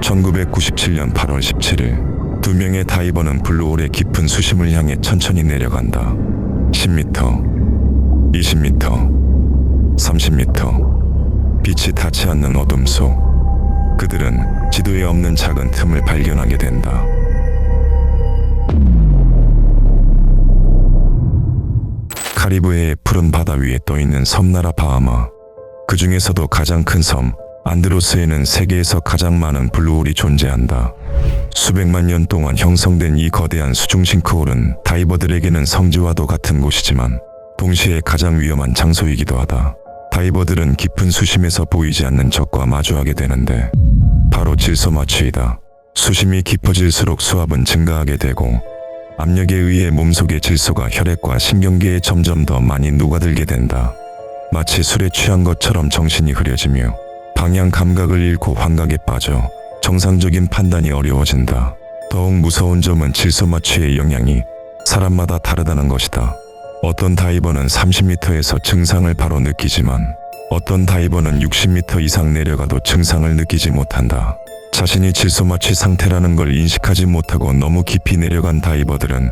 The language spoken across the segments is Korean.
1997년 8월 17일 두 명의 다이버는 블루홀의 깊은 수심을 향해 천천히 내려간다. 10m, 20m, 30m. 빛이 닿지 않는 어둠 속 그들은 지도에 없는 작은 틈을 발견하게 된다. 카리브해의 푸른 바다 위에 떠있는 섬나라 바하마. 그 중에서도 가장 큰 섬 안드로스에는 세계에서 가장 많은 블루홀이 존재한다. 수백만 년 동안 형성된 이 거대한 수중 싱크홀은 다이버들에게는 성지와도 같은 곳이지만 동시에 가장 위험한 장소이기도 하다. 다이버들은 깊은 수심에서 보이지 않는 적과 마주하게 되는데 바로 질소 마취이다. 수심이 깊어질수록 수압은 증가하게 되고 압력에 의해 몸속의 질소가 혈액과 신경계에 점점 더 많이 녹아들게 된다. 마치 술에 취한 것처럼 정신이 흐려지며 방향 감각을 잃고 환각에 빠져 정상적인 판단이 어려워진다. 더욱 무서운 점은 질소 마취의 영향이 사람마다 다르다는 것이다. 어떤 다이버는 30m에서 증상을 바로 느끼지만 어떤 다이버는 60m 이상 내려가도 증상을 느끼지 못한다. 자신이 질소 마취 상태라는 걸 인식하지 못하고 너무 깊이 내려간 다이버들은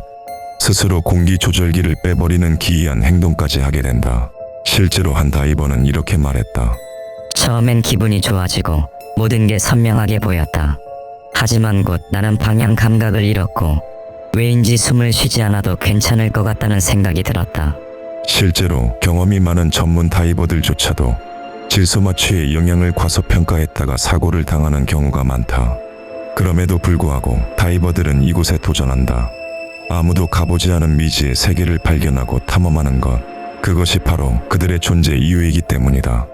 스스로 공기 조절기를 빼버리는 기이한 행동까지 하게 된다. 실제로 한 다이버는 이렇게 말했다. 처음엔 기분이 좋아지고 모든 게 선명하게 보였다. 하지만 곧 나는 방향 감각을 잃었고 왜인지 숨을 쉬지 않아도 괜찮을 것 같다는 생각이 들었다. 실제로 경험이 많은 전문 다이버들조차도 질소 마취의 영향을 과소평가했다가 사고를 당하는 경우가 많다. 그럼에도 불구하고 다이버들은 이곳에 도전한다. 아무도 가보지 않은 미지의 세계를 발견하고 탐험하는 것, 그것이 바로 그들의 존재 이유이기 때문이다.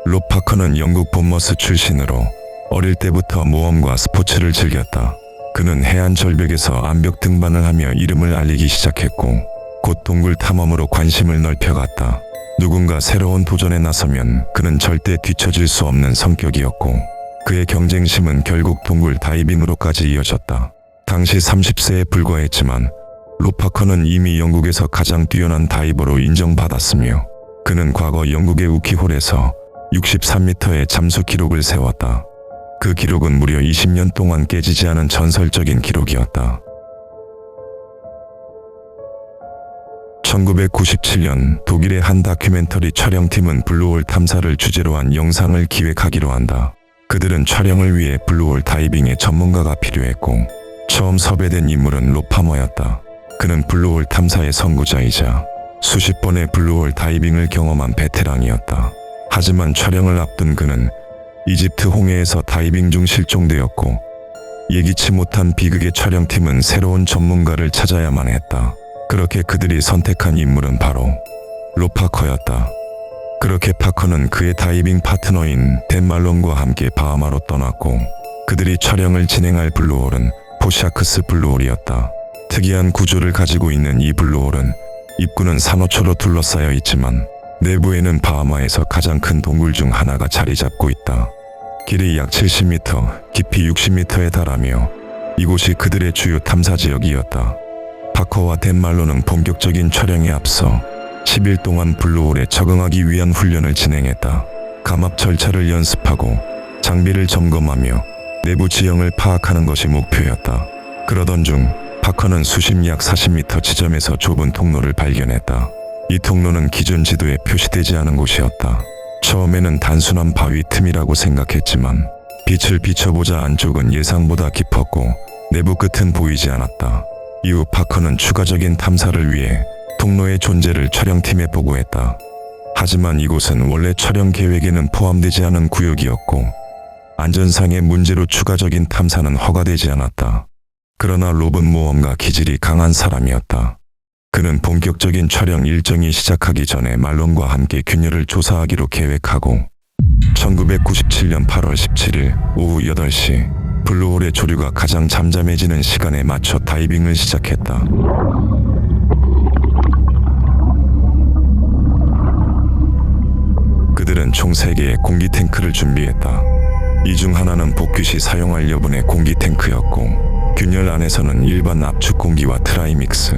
롭 파커는 영국 본머스 출신으로 어릴 때부터 모험과 스포츠를 즐겼다. 그는 해안 절벽에서 암벽 등반을 하며 이름을 알리기 시작했고 곧 동굴 탐험으로 관심을 넓혀갔다. 누군가 새로운 도전에 나서면 그는 절대 뒤처질 수 없는 성격이었고 그의 경쟁심은 결국 동굴 다이빙으로까지 이어졌다. 당시 30세에 불과했지만 롭 파커는 이미 영국에서 가장 뛰어난 다이버로 인정받았으며 그는 과거 영국의 우키홀에서 63m의 잠수 기록을 세웠다. 그 기록은 무려 20년 동안 깨지지 않은 전설적인 기록이었다. 1997년 독일의 한 다큐멘터리 촬영팀은 블루홀 탐사를 주제로 한 영상을 기획하기로 한다. 그들은 촬영을 위해 블루홀 다이빙의 전문가가 필요했고 처음 섭외된 인물은 롭 파머였다. 그는 블루홀 탐사의 선구자이자 수십 번의 블루홀 다이빙을 경험한 베테랑이었다. 하지만 촬영을 앞둔 그는 이집트 홍해에서 다이빙 중 실종되었고 예기치 못한 비극의 촬영팀은 새로운 전문가를 찾아야만 했다. 그렇게 그들이 선택한 인물은 바로 롭 파커였다. 그렇게 파커는 그의 다이빙 파트너인 댄 말론과 함께 바하마로 떠났고 그들이 촬영을 진행할 블루홀은 포샤크스 블루홀이었다. 특이한 구조를 가지고 있는 이 블루홀은 입구는 산호초로 둘러싸여 있지만 내부에는 바하마에서 가장 큰 동굴 중 하나가 자리 잡고 있다. 길이 약 70m, 깊이 60m에 달하며 이곳이 그들의 주요 탐사 지역이었다. 파커와 댄 말로는 본격적인 촬영에 앞서 10일 동안 블루홀에 적응하기 위한 훈련을 진행했다. 감압 절차를 연습하고 장비를 점검하며 내부 지형을 파악하는 것이 목표였다. 그러던 중 파커는 수심 약 40m 지점에서 좁은 통로를 발견했다. 이 통로는 기존 지도에 표시되지 않은 곳이었다. 처음에는 단순한 바위 틈이라고 생각했지만 빛을 비춰보자 안쪽은 예상보다 깊었고 내부 끝은 보이지 않았다. 이후 파커는 추가적인 탐사를 위해 통로의 존재를 촬영팀에 보고했다. 하지만 이곳은 원래 촬영 계획에는 포함되지 않은 구역이었고 안전상의 문제로 추가적인 탐사는 허가되지 않았다. 그러나 롭은 모험가 기질이 강한 사람이었다. 그는 본격적인 촬영 일정이 시작하기 전에 말론과 함께 균열을 조사하기로 계획하고 1997년 8월 17일 오후 8시 블루홀의 조류가 가장 잠잠해지는 시간에 맞춰 다이빙을 시작했다. 그들은 총 3개의 공기 탱크를 준비했다. 이 중 하나는 복귀 시 사용할 여분의 공기 탱크였고 균열 안에서는 일반 압축 공기와 트라이믹스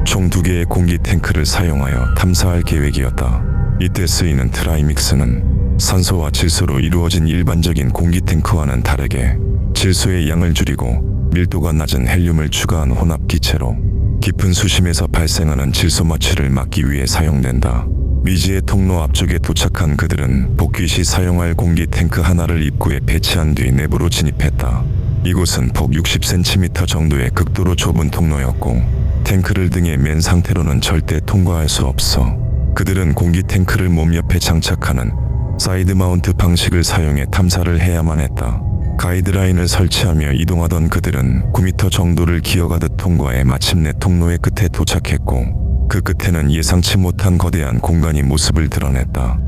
총 2개의 공기 탱크를 사용하여 탐사할 계획이었다. 이때 쓰이는 트라이믹스는 산소와 질소로 이루어진 일반적인 공기 탱크와는 다르게 질소의 양을 줄이고 밀도가 낮은 헬륨을 추가한 혼합 기체로 깊은 수심에서 발생하는 질소 마취를 막기 위해 사용된다. 미지의 통로 앞쪽에 도착한 그들은 복귀 시 사용할 공기 탱크 하나를 입구에 배치한 뒤 내부로 진입했다. 이곳은 폭 60cm 정도의 극도로 좁은 통로였고 탱크를 등에 맨 상태로는 절대 통과할 수 없어 그들은 공기 탱크를 몸 옆에 장착하는 사이드 마운트 방식을 사용해 탐사를 해야만 했다. 가이드라인을 설치하며 이동하던 그들은 9m 정도를 기어가듯 통과해 마침내 통로의 끝에 도착했고 그 끝에는 예상치 못한 거대한 공간이 모습을 드러냈다.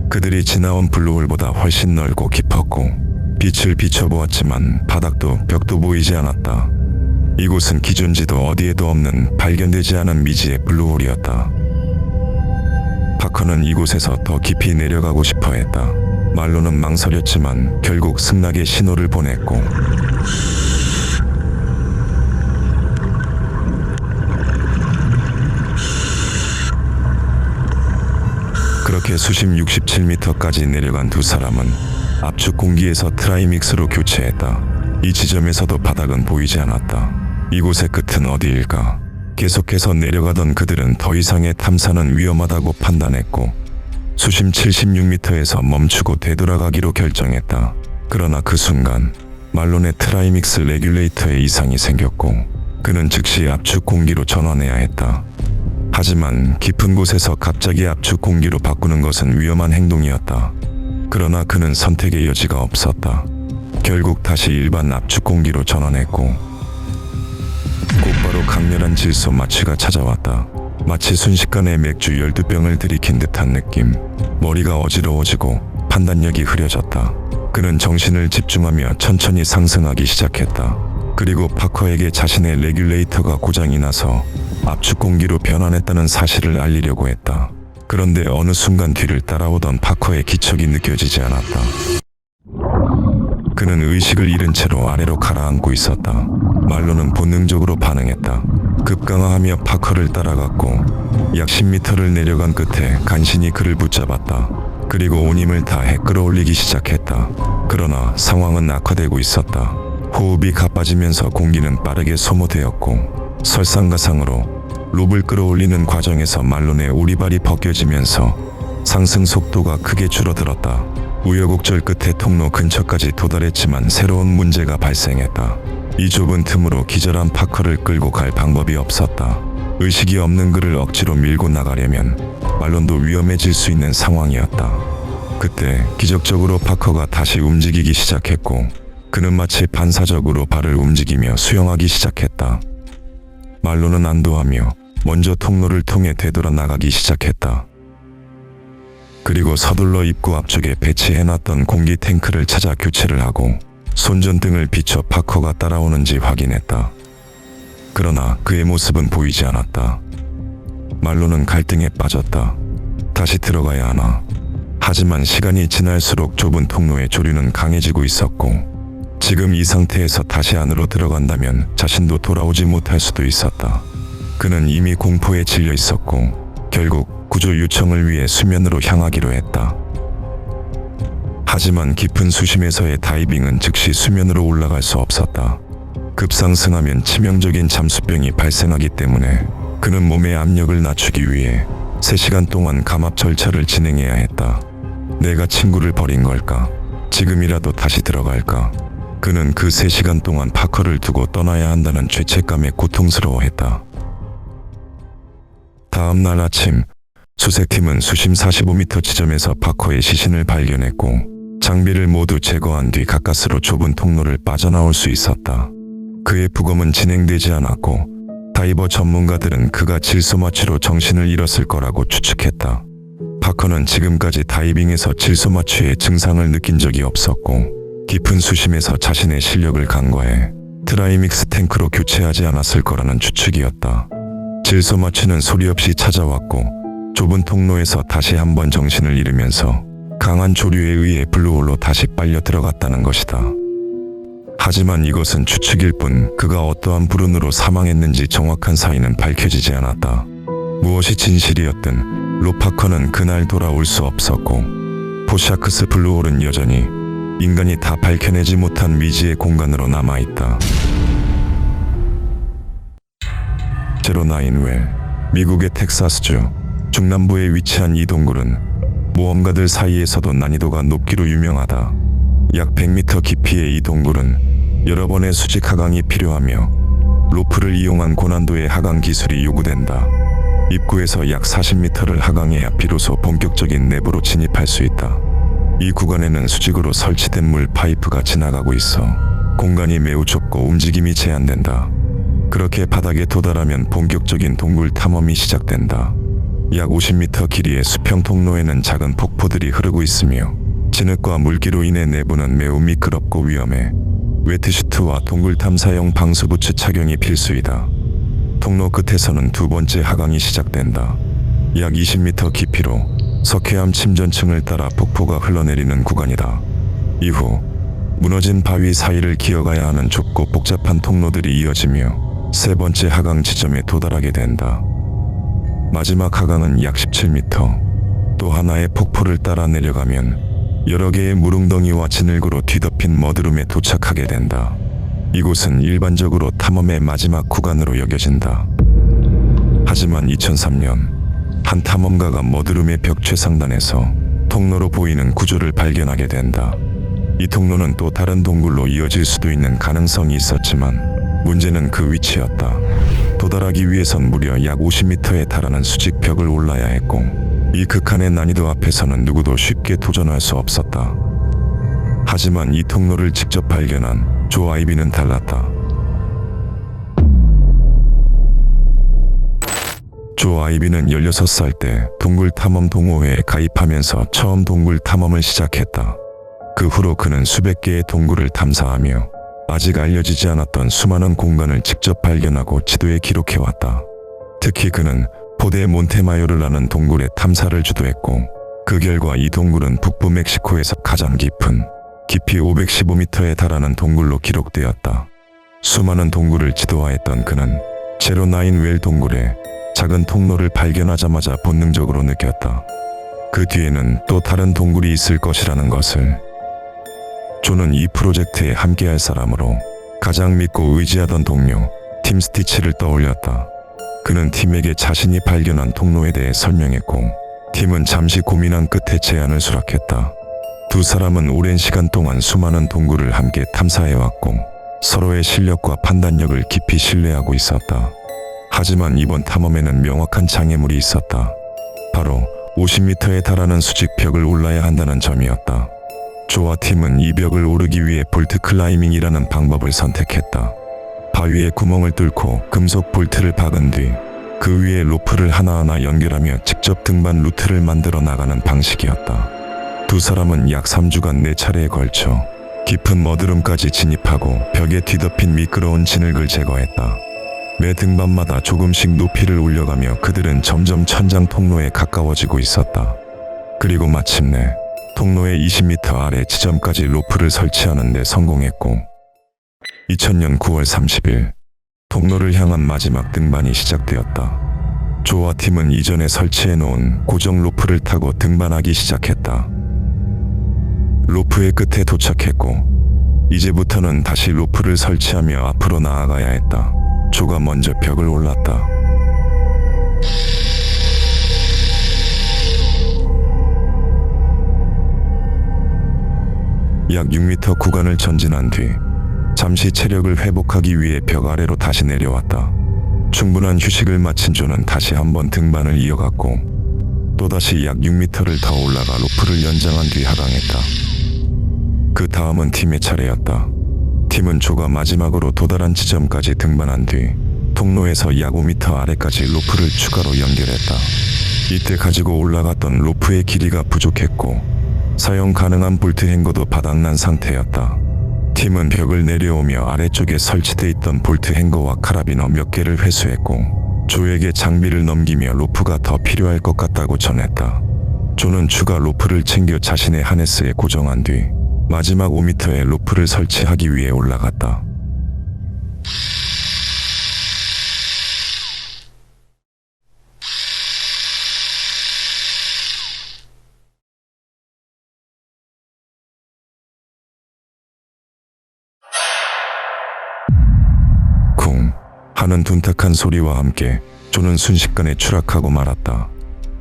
그들이 지나온 블루홀보다 훨씬 넓고 깊었고 빛을 비춰보았지만 바닥도 벽도 보이지 않았다. 이곳은 기존지도 어디에도 없는 발견되지 않은 미지의 블루홀이었다. 파커는 이곳에서 더 깊이 내려가고 싶어 했다. 말로는 망설였지만 결국 승낙의 신호를 보냈고 그렇게 수심 67m까지 내려간 두 사람은 압축 공기에서 트라이믹스로 교체했다. 이 지점에서도 바닥은 보이지 않았다. 이곳의 끝은 어디일까? 계속해서 내려가던 그들은 더 이상의 탐사는 위험하다고 판단했고 수심 76m에서 멈추고 되돌아가기로 결정했다. 그러나 그 순간 말론의 트라이믹스 레귤레이터에 이상이 생겼고 그는 즉시 압축 공기로 전환해야 했다. 하지만 깊은 곳에서 갑자기 압축 공기로 바꾸는 것은 위험한 행동이었다. 그러나 그는 선택의 여지가 없었다. 결국 다시 일반 압축 공기로 전환했고 곧바로 강렬한 질소 마취가 찾아왔다. 마치 순식간에 맥주 12병을 들이킨 듯한 느낌. 머리가 어지러워지고 판단력이 흐려졌다. 그는 정신을 집중하며 천천히 상승하기 시작했다. 그리고 파커에게 자신의 레귤레이터가 고장이 나서 압축 공기로 변환했다는 사실을 알리려고 했다. 그런데 어느 순간 뒤를 따라오던 파커의 기척이 느껴지지 않았다. 그는 의식을 잃은 채로 아래로 가라앉고 있었다. 말로는 본능적으로 반응했다. 급강하하며 파커를 따라갔고 약 10m를 내려간 끝에 간신히 그를 붙잡았다. 그리고 온 힘을 다해 끌어올리기 시작했다. 그러나 상황은 악화되고 있었다. 호흡이 가빠지면서 공기는 빠르게 소모되었고 설상가상으로 롭을 끌어올리는 과정에서 말론의 오리발이 벗겨지면서 상승 속도가 크게 줄어들었다. 우여곡절 끝에 통로 근처까지 도달했지만 새로운 문제가 발생했다. 이 좁은 틈으로 기절한 파커를 끌고 갈 방법이 없었다. 의식이 없는 그를 억지로 밀고 나가려면 말론도 위험해질 수 있는 상황이었다. 그때 기적적으로 파커가 다시 움직이기 시작했고 그는 마치 반사적으로 발을 움직이며 수영하기 시작했다. 말론은 안도하며 먼저 통로를 통해 되돌아 나가기 시작했다. 그리고 서둘러 입구 앞쪽에 배치해놨던 공기 탱크를 찾아 교체를 하고 손전등을 비춰 파커가 따라오는지 확인했다. 그러나 그의 모습은 보이지 않았다. 말로는 갈등에 빠졌다. 다시 들어가야 하나. 하지만 시간이 지날수록 좁은 통로의 조류는 강해지고 있었고 지금 이 상태에서 다시 안으로 들어간다면 자신도 돌아오지 못할 수도 있었다. 그는 이미 공포에 질려 있었고 결국 구조 요청을 위해 수면으로 향하기로 했다. 하지만 깊은 수심에서의 다이빙은 즉시 수면으로 올라갈 수 없었다. 급상승하면 치명적인 잠수병이 발생하기 때문에 그는 몸의 압력을 낮추기 위해 3시간 동안 감압 절차를 진행해야 했다. 내가 친구를 버린 걸까? 지금이라도 다시 들어갈까? 그는 그 3시간 동안 파커를 두고 떠나야 한다는 죄책감에 고통스러워했다. 다음 날 아침 수색팀은 수심 45m 지점에서 파커의 시신을 발견했고 장비를 모두 제거한 뒤 가까스로 좁은 통로를 빠져나올 수 있었다. 그의 부검은 진행되지 않았고 다이버 전문가들은 그가 질소 마취로 정신을 잃었을 거라고 추측했다. 파커는 지금까지 다이빙에서 질소 마취의 증상을 느낀 적이 없었고 깊은 수심에서 자신의 실력을 간과해 트라이믹스 탱크로 교체하지 않았을 거라는 추측이었다. 질소 마취는 소리 없이 찾아왔고 좁은 통로에서 다시 한번 정신을 잃으면서 강한 조류에 의해 블루홀로 다시 빨려 들어갔다는 것이다. 하지만 이것은 추측일 뿐 그가 어떠한 불운으로 사망했는지 정확한 사인은 밝혀지지 않았다. 무엇이 진실이었든 로파커는 그날 돌아올 수 없었고 포샤크스 블루홀은 여전히 인간이 다 밝혀내지 못한 미지의 공간으로 남아있다. 제로나인웰, 미국의 텍사스주 중남부에 위치한 이 동굴은 모험가들 사이에서도 난이도가 높기로 유명하다. 약 100m 깊이의 이 동굴은 여러 번의 수직 하강이 필요하며 로프를 이용한 고난도의 하강 기술이 요구된다. 입구에서 약 40m를 하강해야 비로소 본격적인 내부로 진입할 수 있다. 이 구간에는 수직으로 설치된 물 파이프가 지나가고 있어 공간이 매우 좁고 움직임이 제한된다. 그렇게 바닥에 도달하면 본격적인 동굴 탐험이 시작된다. 약 50m 길이의 수평 통로에는 작은 폭포들이 흐르고 있으며 진흙과 물기로 인해 내부는 매우 미끄럽고 위험해 웨트슈트와 동굴 탐사용 방수부츠 착용이 필수이다. 통로 끝에서는 두 번째 하강이 시작된다. 약 20m 깊이로 석회암 침전층을 따라 폭포가 흘러내리는 구간이다. 이후 무너진 바위 사이를 기어가야 하는 좁고 복잡한 통로들이 이어지며 세 번째 하강 지점에 도달하게 된다. 마지막 하강은 약 17m. 또 하나의 폭포를 따라 내려가면 여러 개의 무릉덩이와 진흙으로 뒤덮인 머드룸에 도착하게 된다. 이곳은 일반적으로 탐험의 마지막 구간으로 여겨진다. 하지만 2003년 한 탐험가가 머드룸의 벽 최상단에서 통로로 보이는 구조를 발견하게 된다. 이 통로는 또 다른 동굴로 이어질 수도 있는 가능성이 있었지만 문제는 그 위치였다. 도달하기 위해선 무려 약 50m에 달하는 수직 벽을 올라야 했고 이 극한의 난이도 앞에서는 누구도 쉽게 도전할 수 없었다. 하지만 이 통로를 직접 발견한 조 아이비는 달랐다. 조 아이비는 16살 때 동굴 탐험 동호회에 가입하면서 처음 동굴 탐험을 시작했다. 그 후로 그는 수백 개의 동굴을 탐사하며 아직 알려지지 않았던 수많은 공간을 직접 발견하고 지도에 기록해왔다. 특히 그는 포데 몬테마요르라는 동굴의 탐사를 주도했고 그 결과 이 동굴은 북부 멕시코에서 가장 깊은 깊이 515m에 달하는 동굴로 기록되었다. 수많은 동굴을 지도하였던 그는 제로나인웰 동굴에 작은 통로를 발견하자마자 본능적으로 느꼈다. 그 뒤에는 또 다른 동굴이 있을 것이라는 것을. 조는 이 프로젝트에 함께할 사람으로 가장 믿고 의지하던 동료 팀 스티치를 떠올렸다. 그는 팀에게 자신이 발견한 통로에 대해 설명했고 팀은 잠시 고민한 끝에 제안을 수락했다. 두 사람은 오랜 시간 동안 수많은 동굴을 함께 탐사해왔고 서로의 실력과 판단력을 깊이 신뢰하고 있었다. 하지만 이번 탐험에는 명확한 장애물이 있었다. 바로 50m에 달하는 수직벽을 올라야 한다는 점이었다. 조와 팀은 이 벽을 오르기 위해 볼트 클라이밍이라는 방법을 선택했다. 바위에 구멍을 뚫고 금속 볼트를 박은 뒤 그 위에 로프를 하나하나 연결하며 직접 등반 루트를 만들어 나가는 방식이었다. 두 사람은 약 3주간 4차례에 걸쳐 깊은 머드룸까지 진입하고 벽에 뒤덮인 미끄러운 진흙을 제거했다. 매 등반마다 조금씩 높이를 올려가며 그들은 점점 천장 통로에 가까워지고 있었다. 그리고 마침내 통로의 20m 아래 지점까지 로프를 설치하는 데 성공했고 2000년 9월 30일 통로를 향한 마지막 등반이 시작되었다. 조와 팀은 이전에 설치해놓은 고정 로프를 타고 등반하기 시작했다. 로프의 끝에 도착했고 이제부터는 다시 로프를 설치하며 앞으로 나아가야 했다. 조가 먼저 벽을 올랐다. 약 6m 구간을 전진한 뒤 잠시 체력을 회복하기 위해 벽 아래로 다시 내려왔다. 충분한 휴식을 마친 조는 다시 한번 등반을 이어갔고 또다시 약 6m를 더 올라가 로프를 연장한 뒤 하강했다. 그 다음은 팀의 차례였다. 팀은 조가 마지막으로 도달한 지점까지 등반한 뒤 통로에서 약 5m 아래까지 로프를 추가로 연결했다. 이때 가지고 올라갔던 로프의 길이가 부족했고 사용 가능한 볼트 행거도 바닥난 상태였다. 팀은 벽을 내려오며 아래쪽에 설치돼 있던 볼트 행거와 카라비너 몇 개를 회수했고 조에게 장비를 넘기며 로프가 더 필요할 것 같다고 전했다. 조는 추가 로프를 챙겨 자신의 하네스에 고정한 뒤 마지막 5m의 로프를 설치하기 위해 올라갔다. 하는 둔탁한 소리와 함께 조는 순식간에 추락하고 말았다.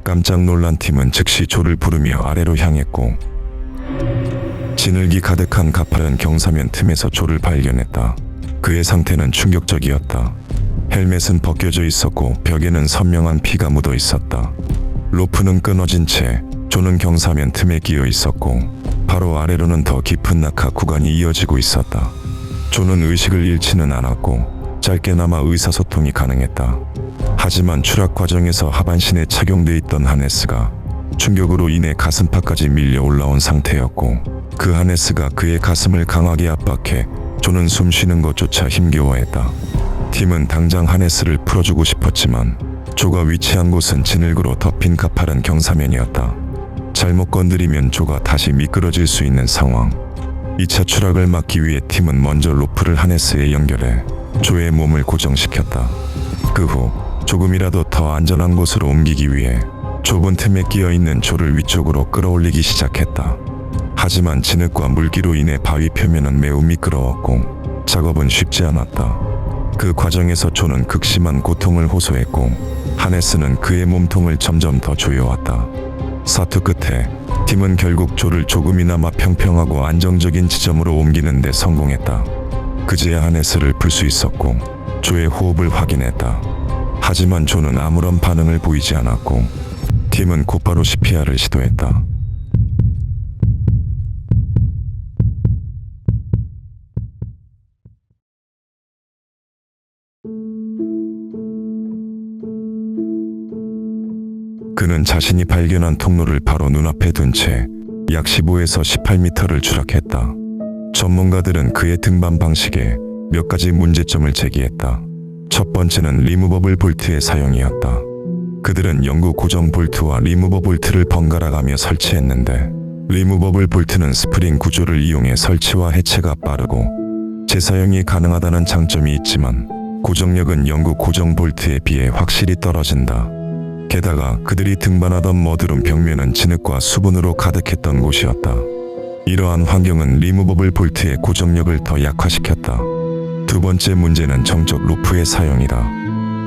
깜짝 놀란 팀은 즉시 조를 부르며 아래로 향했고 진흙이 가득한 가파른 경사면 틈에서 조를 발견했다. 그의 상태는 충격적이었다. 헬멧은 벗겨져 있었고 벽에는 선명한 피가 묻어 있었다. 로프는 끊어진 채 조는 경사면 틈에 끼어 있었고 바로 아래로는 더 깊은 낙하 구간이 이어지고 있었다. 조는 의식을 잃지는 않았고 짧게나마 의사소통이 가능했다. 하지만 추락 과정에서 하반신에 착용돼 있던 하네스가 충격으로 인해 가슴팍까지 밀려 올라온 상태였고 그 하네스가 그의 가슴을 강하게 압박해 조는 숨 쉬는 것조차 힘겨워했다. 팀은 당장 하네스를 풀어주고 싶었지만 조가 위치한 곳은 진흙으로 덮인 가파른 경사면이었다. 잘못 건드리면 조가 다시 미끄러질 수 있는 상황. 2차 추락을 막기 위해 팀은 먼저 로프를 하네스에 연결해 조의 몸을 고정시켰다. 그 후 조금이라도 더 안전한 곳으로 옮기기 위해 좁은 틈에 끼어있는 조를 위쪽으로 끌어올리기 시작했다. 하지만 진흙과 물기로 인해 바위 표면은 매우 미끄러웠고 작업은 쉽지 않았다. 그 과정에서 조는 극심한 고통을 호소했고 하네스는 그의 몸통을 점점 더 조여왔다. 사투 끝에 팀은 결국 조를 조금이나마 평평하고 안정적인 지점으로 옮기는 데 성공했다. 그제야 하네스를 풀 수 있었고 조의 호흡을 확인했다. 하지만 조는 아무런 반응을 보이지 않았고 팀은 곧바로 CPR을 시도했다. 그는 자신이 발견한 통로를 바로 눈앞에 둔 채 약 15에서 18m를 추락했다. 전문가들은 그의 등반 방식에 몇 가지 문제점을 제기했다. 첫 번째는 리무버블 볼트의 사용이었다. 그들은 영구 고정 볼트와 리무버 볼트를 번갈아 가며 설치했는데 리무버블 볼트는 스프링 구조를 이용해 설치와 해체가 빠르고 재사용이 가능하다는 장점이 있지만 고정력은 영구 고정 볼트에 비해 확실히 떨어진다. 게다가 그들이 등반하던 머드룸 벽면은 진흙과 수분으로 가득했던 곳이었다. 이러한 환경은 리무버블 볼트의 고정력을 더 약화시켰다. 두 번째 문제는 정적 로프의 사용이다.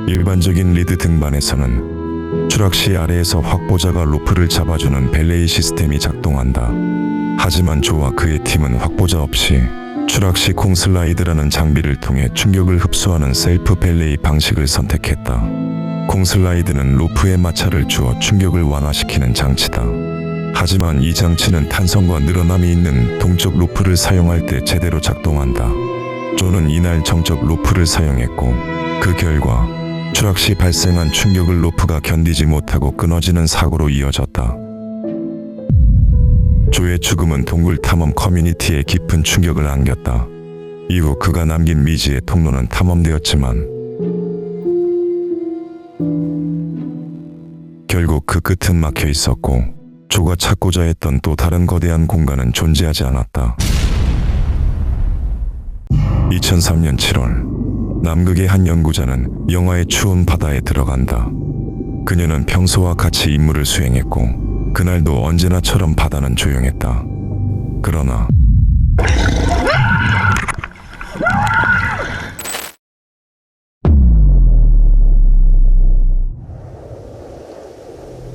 일반적인 리드 등반에서는 추락 시 아래에서 확보자가 로프를 잡아주는 벨레이 시스템이 작동한다. 하지만 조와 그의 팀은 확보자 없이 추락 시 콩슬라이드라는 장비를 통해 충격을 흡수하는 셀프 벨레이 방식을 선택했다. 콩슬라이드는 로프에 마찰을 주어 충격을 완화시키는 장치다. 하지만 이 장치는 탄성과 늘어남이 있는 동적 로프를 사용할 때 제대로 작동한다. 조는 이날 정적 로프를 사용했고 그 결과 추락 시 발생한 충격을 로프가 견디지 못하고 끊어지는 사고로 이어졌다. 조의 죽음은 동굴 탐험 커뮤니티에 깊은 충격을 안겼다. 이후 그가 남긴 미지의 통로는 탐험되었지만 결국 그 끝은 막혀 있었고 조가 찾고자 했던 또 다른 거대한 공간은 존재하지 않았다. 2003년 7월 남극의 한 연구자는 영화의 추운 바다에 들어간다. 그녀는 평소와 같이 임무를 수행했고 그날도 언제나처럼 바다는 조용했다. 그러나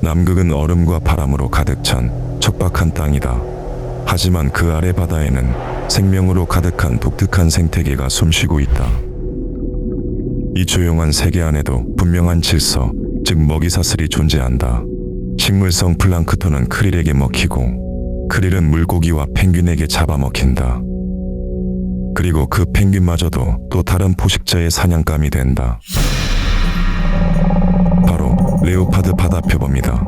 남극은 얼음과 바람으로 가득 찬 척박한 땅이다. 하지만 그 아래 바다에는 생명으로 가득한 독특한 생태계가 숨쉬고 있다. 이 조용한 세계 안에도 분명한 질서, 즉 먹이사슬이 존재한다. 식물성 플랑크톤은 크릴에게 먹히고 크릴은 물고기와 펭귄에게 잡아먹힌다. 그리고 그 펭귄마저도 또 다른 포식자의 사냥감이 된다. 바로 레오파드 바다표범이다.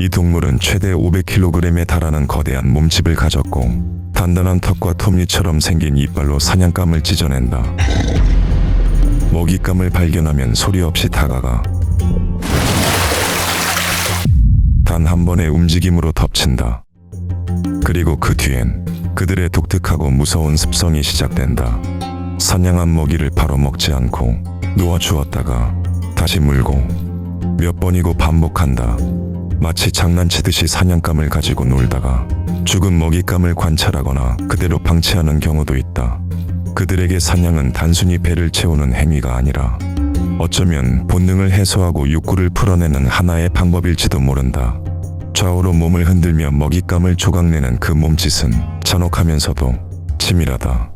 이 동물은 최대 500kg에 달하는 거대한 몸집을 가졌고 단단한 턱과 톱니처럼 생긴 이빨로 사냥감을 찢어낸다. 먹잇감을 발견하면 소리 없이 다가가 단 한 번의 움직임으로 덮친다. 그리고 그 뒤엔 그들의 독특하고 무서운 습성이 시작된다. 사냥한 먹이를 바로 먹지 않고 놓아주었다가 다시 물고 몇 번이고 반복한다. 마치 장난치듯이 사냥감을 가지고 놀다가 죽은 먹잇감을 관찰하거나 그대로 방치하는 경우도 있다. 그들에게 사냥은 단순히 배를 채우는 행위가 아니라 어쩌면 본능을 해소하고 욕구를 풀어내는 하나의 방법일지도 모른다. 좌우로 몸을 흔들며 먹잇감을 조각내는 그 몸짓은 잔혹하면서도 치밀하다.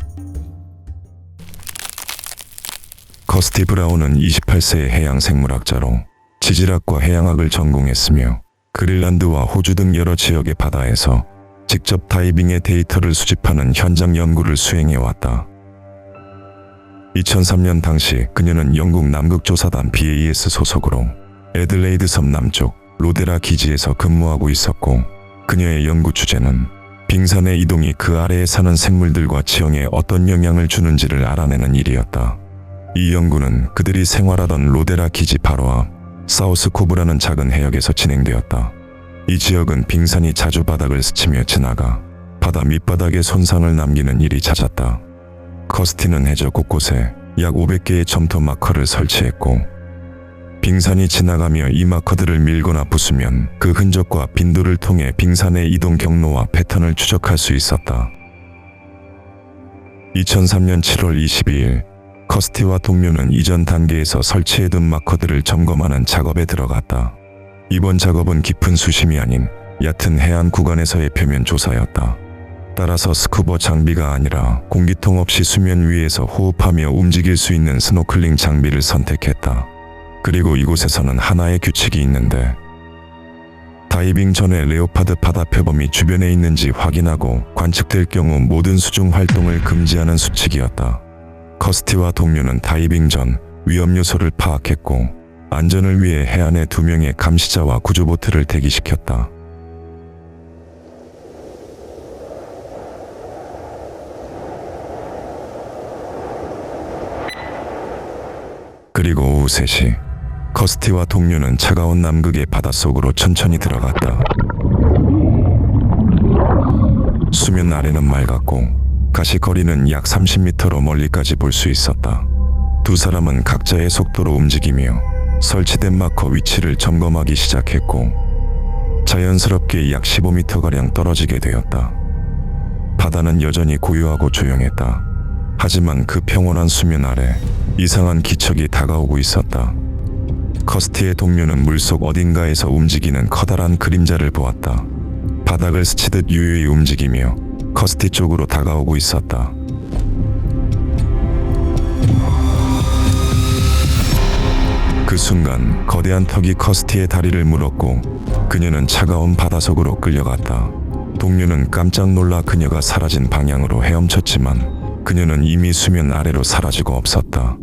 커스티 브라운은 28세의 해양생물학자로 지질학과 해양학을 전공했으며 그린란드와 호주 등 여러 지역의 바다에서 직접 다이빙의 데이터를 수집하는 현장 연구를 수행해왔다. 2003년 당시 그녀는 영국 남극조사단 BAS 소속으로 애들레이드 섬 남쪽 로데라 기지에서 근무하고 있었고, 그녀의 연구 주제는 빙산의 이동이 그 아래에 사는 생물들과 지형에 어떤 영향을 주는지를 알아내는 일이었다. 이 연구는 그들이 생활하던 로데라 기지 바로 앞 사우스 코브라는 작은 해역에서 진행되었다. 이 지역은 빙산이 자주 바닥을 스치며 지나가 바다 밑바닥에 손상을 남기는 일이 잦았다. 커스티는 해저 곳곳에 약 500개의 점토 마커를 설치했고, 빙산이 지나가며 이 마커들을 밀거나 부수면 그 흔적과 빈도를 통해 빙산의 이동 경로와 패턴을 추적할 수 있었다. 2003년 7월 22일, 커스티와 동료는 이전 단계에서 설치해둔 마커들을 점검하는 작업에 들어갔다. 이번 작업은 깊은 수심이 아닌 얕은 해안 구간에서의 표면 조사였다. 따라서 스쿠버 장비가 아니라 공기통 없이 수면 위에서 호흡하며 움직일 수 있는 스노클링 장비를 선택했다. 그리고 이곳에서는 하나의 규칙이 있는데, 다이빙 전에 레오파드 바다 표범이 주변에 있는지 확인하고 관측될 경우 모든 수중 활동을 금지하는 수칙이었다. 커스티와 동료는 다이빙 전 위험 요소를 파악했고, 안전을 위해 해안에 2명의 감시자와 구조보트를 대기시켰다. 그리고 오후 3시, 커스티와 동료는 차가운 남극의 바닷속으로 천천히 들어갔다. 수면 아래는 맑았고 가시거리는 약 30m로 멀리까지 볼 수 있었다. 두 사람은 각자의 속도로 움직이며 설치된 마커 위치를 점검하기 시작했고, 자연스럽게 약 15m가량 떨어지게 되었다. 바다는 여전히 고요하고 조용했다. 하지만 그 평온한 수면 아래 이상한 기척이 다가오고 있었다. 커스티의 동료는 물속 어딘가에서 움직이는 커다란 그림자를 보았다. 바닥을 스치듯 유유히 움직이며 커스티 쪽으로 다가오고 있었다. 그 순간 거대한 턱이 커스티의 다리를 물었고 그녀는 차가운 바다속으로 끌려갔다. 동료는 깜짝 놀라 그녀가 사라진 방향으로 헤엄쳤지만 그녀는 이미 수면 아래로 사라지고 없었다.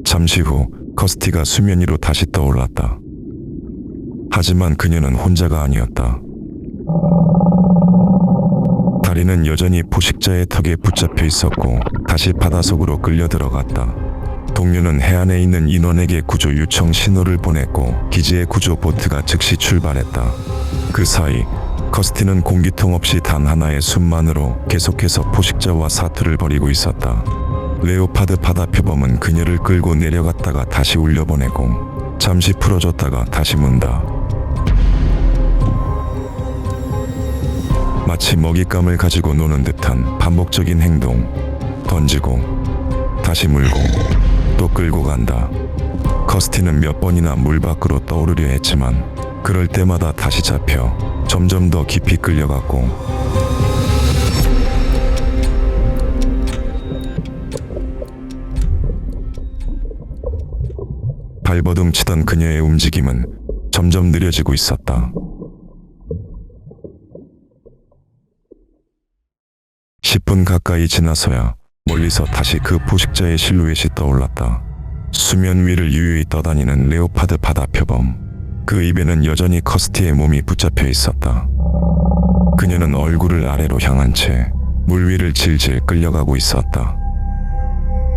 잠시 후 커스티가 수면 위로 다시 떠올랐다. 하지만 그녀는 혼자가 아니었다. 다리는 여전히 포식자의 턱에 붙잡혀 있었고 다시 바닷속으로 끌려 들어갔다. 동료는 해안에 있는 인원에게 구조 요청 신호를 보냈고 기지의 구조 보트가 즉시 출발했다. 그 사이 커스티는 공기통 없이 단 하나의 숨만으로 계속해서 포식자와 사투를 벌이고 있었다. 레오파드 바다 표범은 그녀를 끌고 내려갔다가 다시 울려보내고 잠시 풀어줬다가 다시 문다. 마치 먹잇감을 가지고 노는 듯한 반복적인 행동. 던지고 다시 물고 또 끌고 간다. 커스티는 몇 번이나 물 밖으로 떠오르려 했지만 그럴 때마다 다시 잡혀 점점 더 깊이 끌려갔고, 발버둥 치던 그녀의 움직임은 점점 느려지고 있었다. 10분 가까이 지나서야 멀리서 다시 그 포식자의 실루엣이 떠올랐다. 수면 위를 유유히 떠다니는 레오파드 바다 표범. 그 입에는 여전히 커스티의 몸이 붙잡혀 있었다. 그녀는 얼굴을 아래로 향한 채 물 위를 질질 끌려가고 있었다.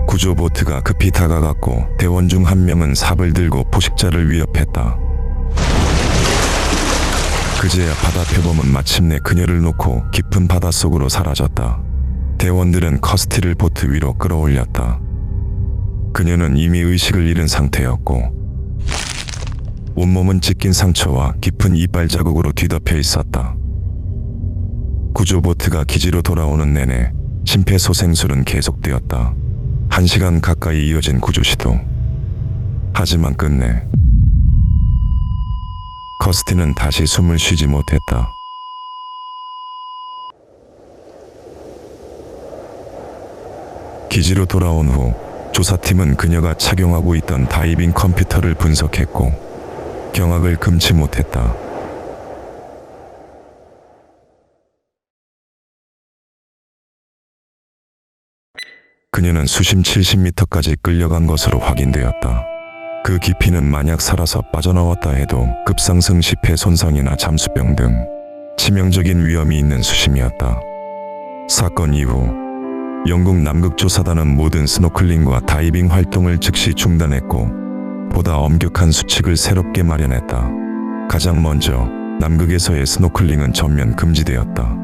구조보트가 급히 다가갔고 대원 중 한 명은 삽을 들고 포식자를 위협했다. 그제야 바다 표범은 마침내 그녀를 놓고 깊은 바닷속으로 사라졌다. 대원들은 커스티를 보트 위로 끌어올렸다. 그녀는 이미 의식을 잃은 상태였고 온몸은 찢긴 상처와 깊은 이빨 자국으로 뒤덮여 있었다. 구조보트가 기지로 돌아오는 내내 심폐소생술은 계속되었다. 1시간 가까이 이어진 구조 시도. 하지만 끝내 커스티는 다시 숨을 쉬지 못했다. 기지로 돌아온 후 조사팀은 그녀가 착용하고 있던 다이빙 컴퓨터를 분석했고 경악을 금치 못했다. 그녀는 수심 70m까지 끌려간 것으로 확인되었다. 그 깊이는 만약 살아서 빠져나왔다 해도 급상승 시 폐 손상이나 잠수병 등 치명적인 위험이 있는 수심이었다. 사건 이후 영국 남극조사단은 모든 스노클링과 다이빙 활동을 즉시 중단했고 보다 엄격한 수칙을 새롭게 마련했다. 가장 먼저 남극에서의 스노클링은 전면 금지되었다.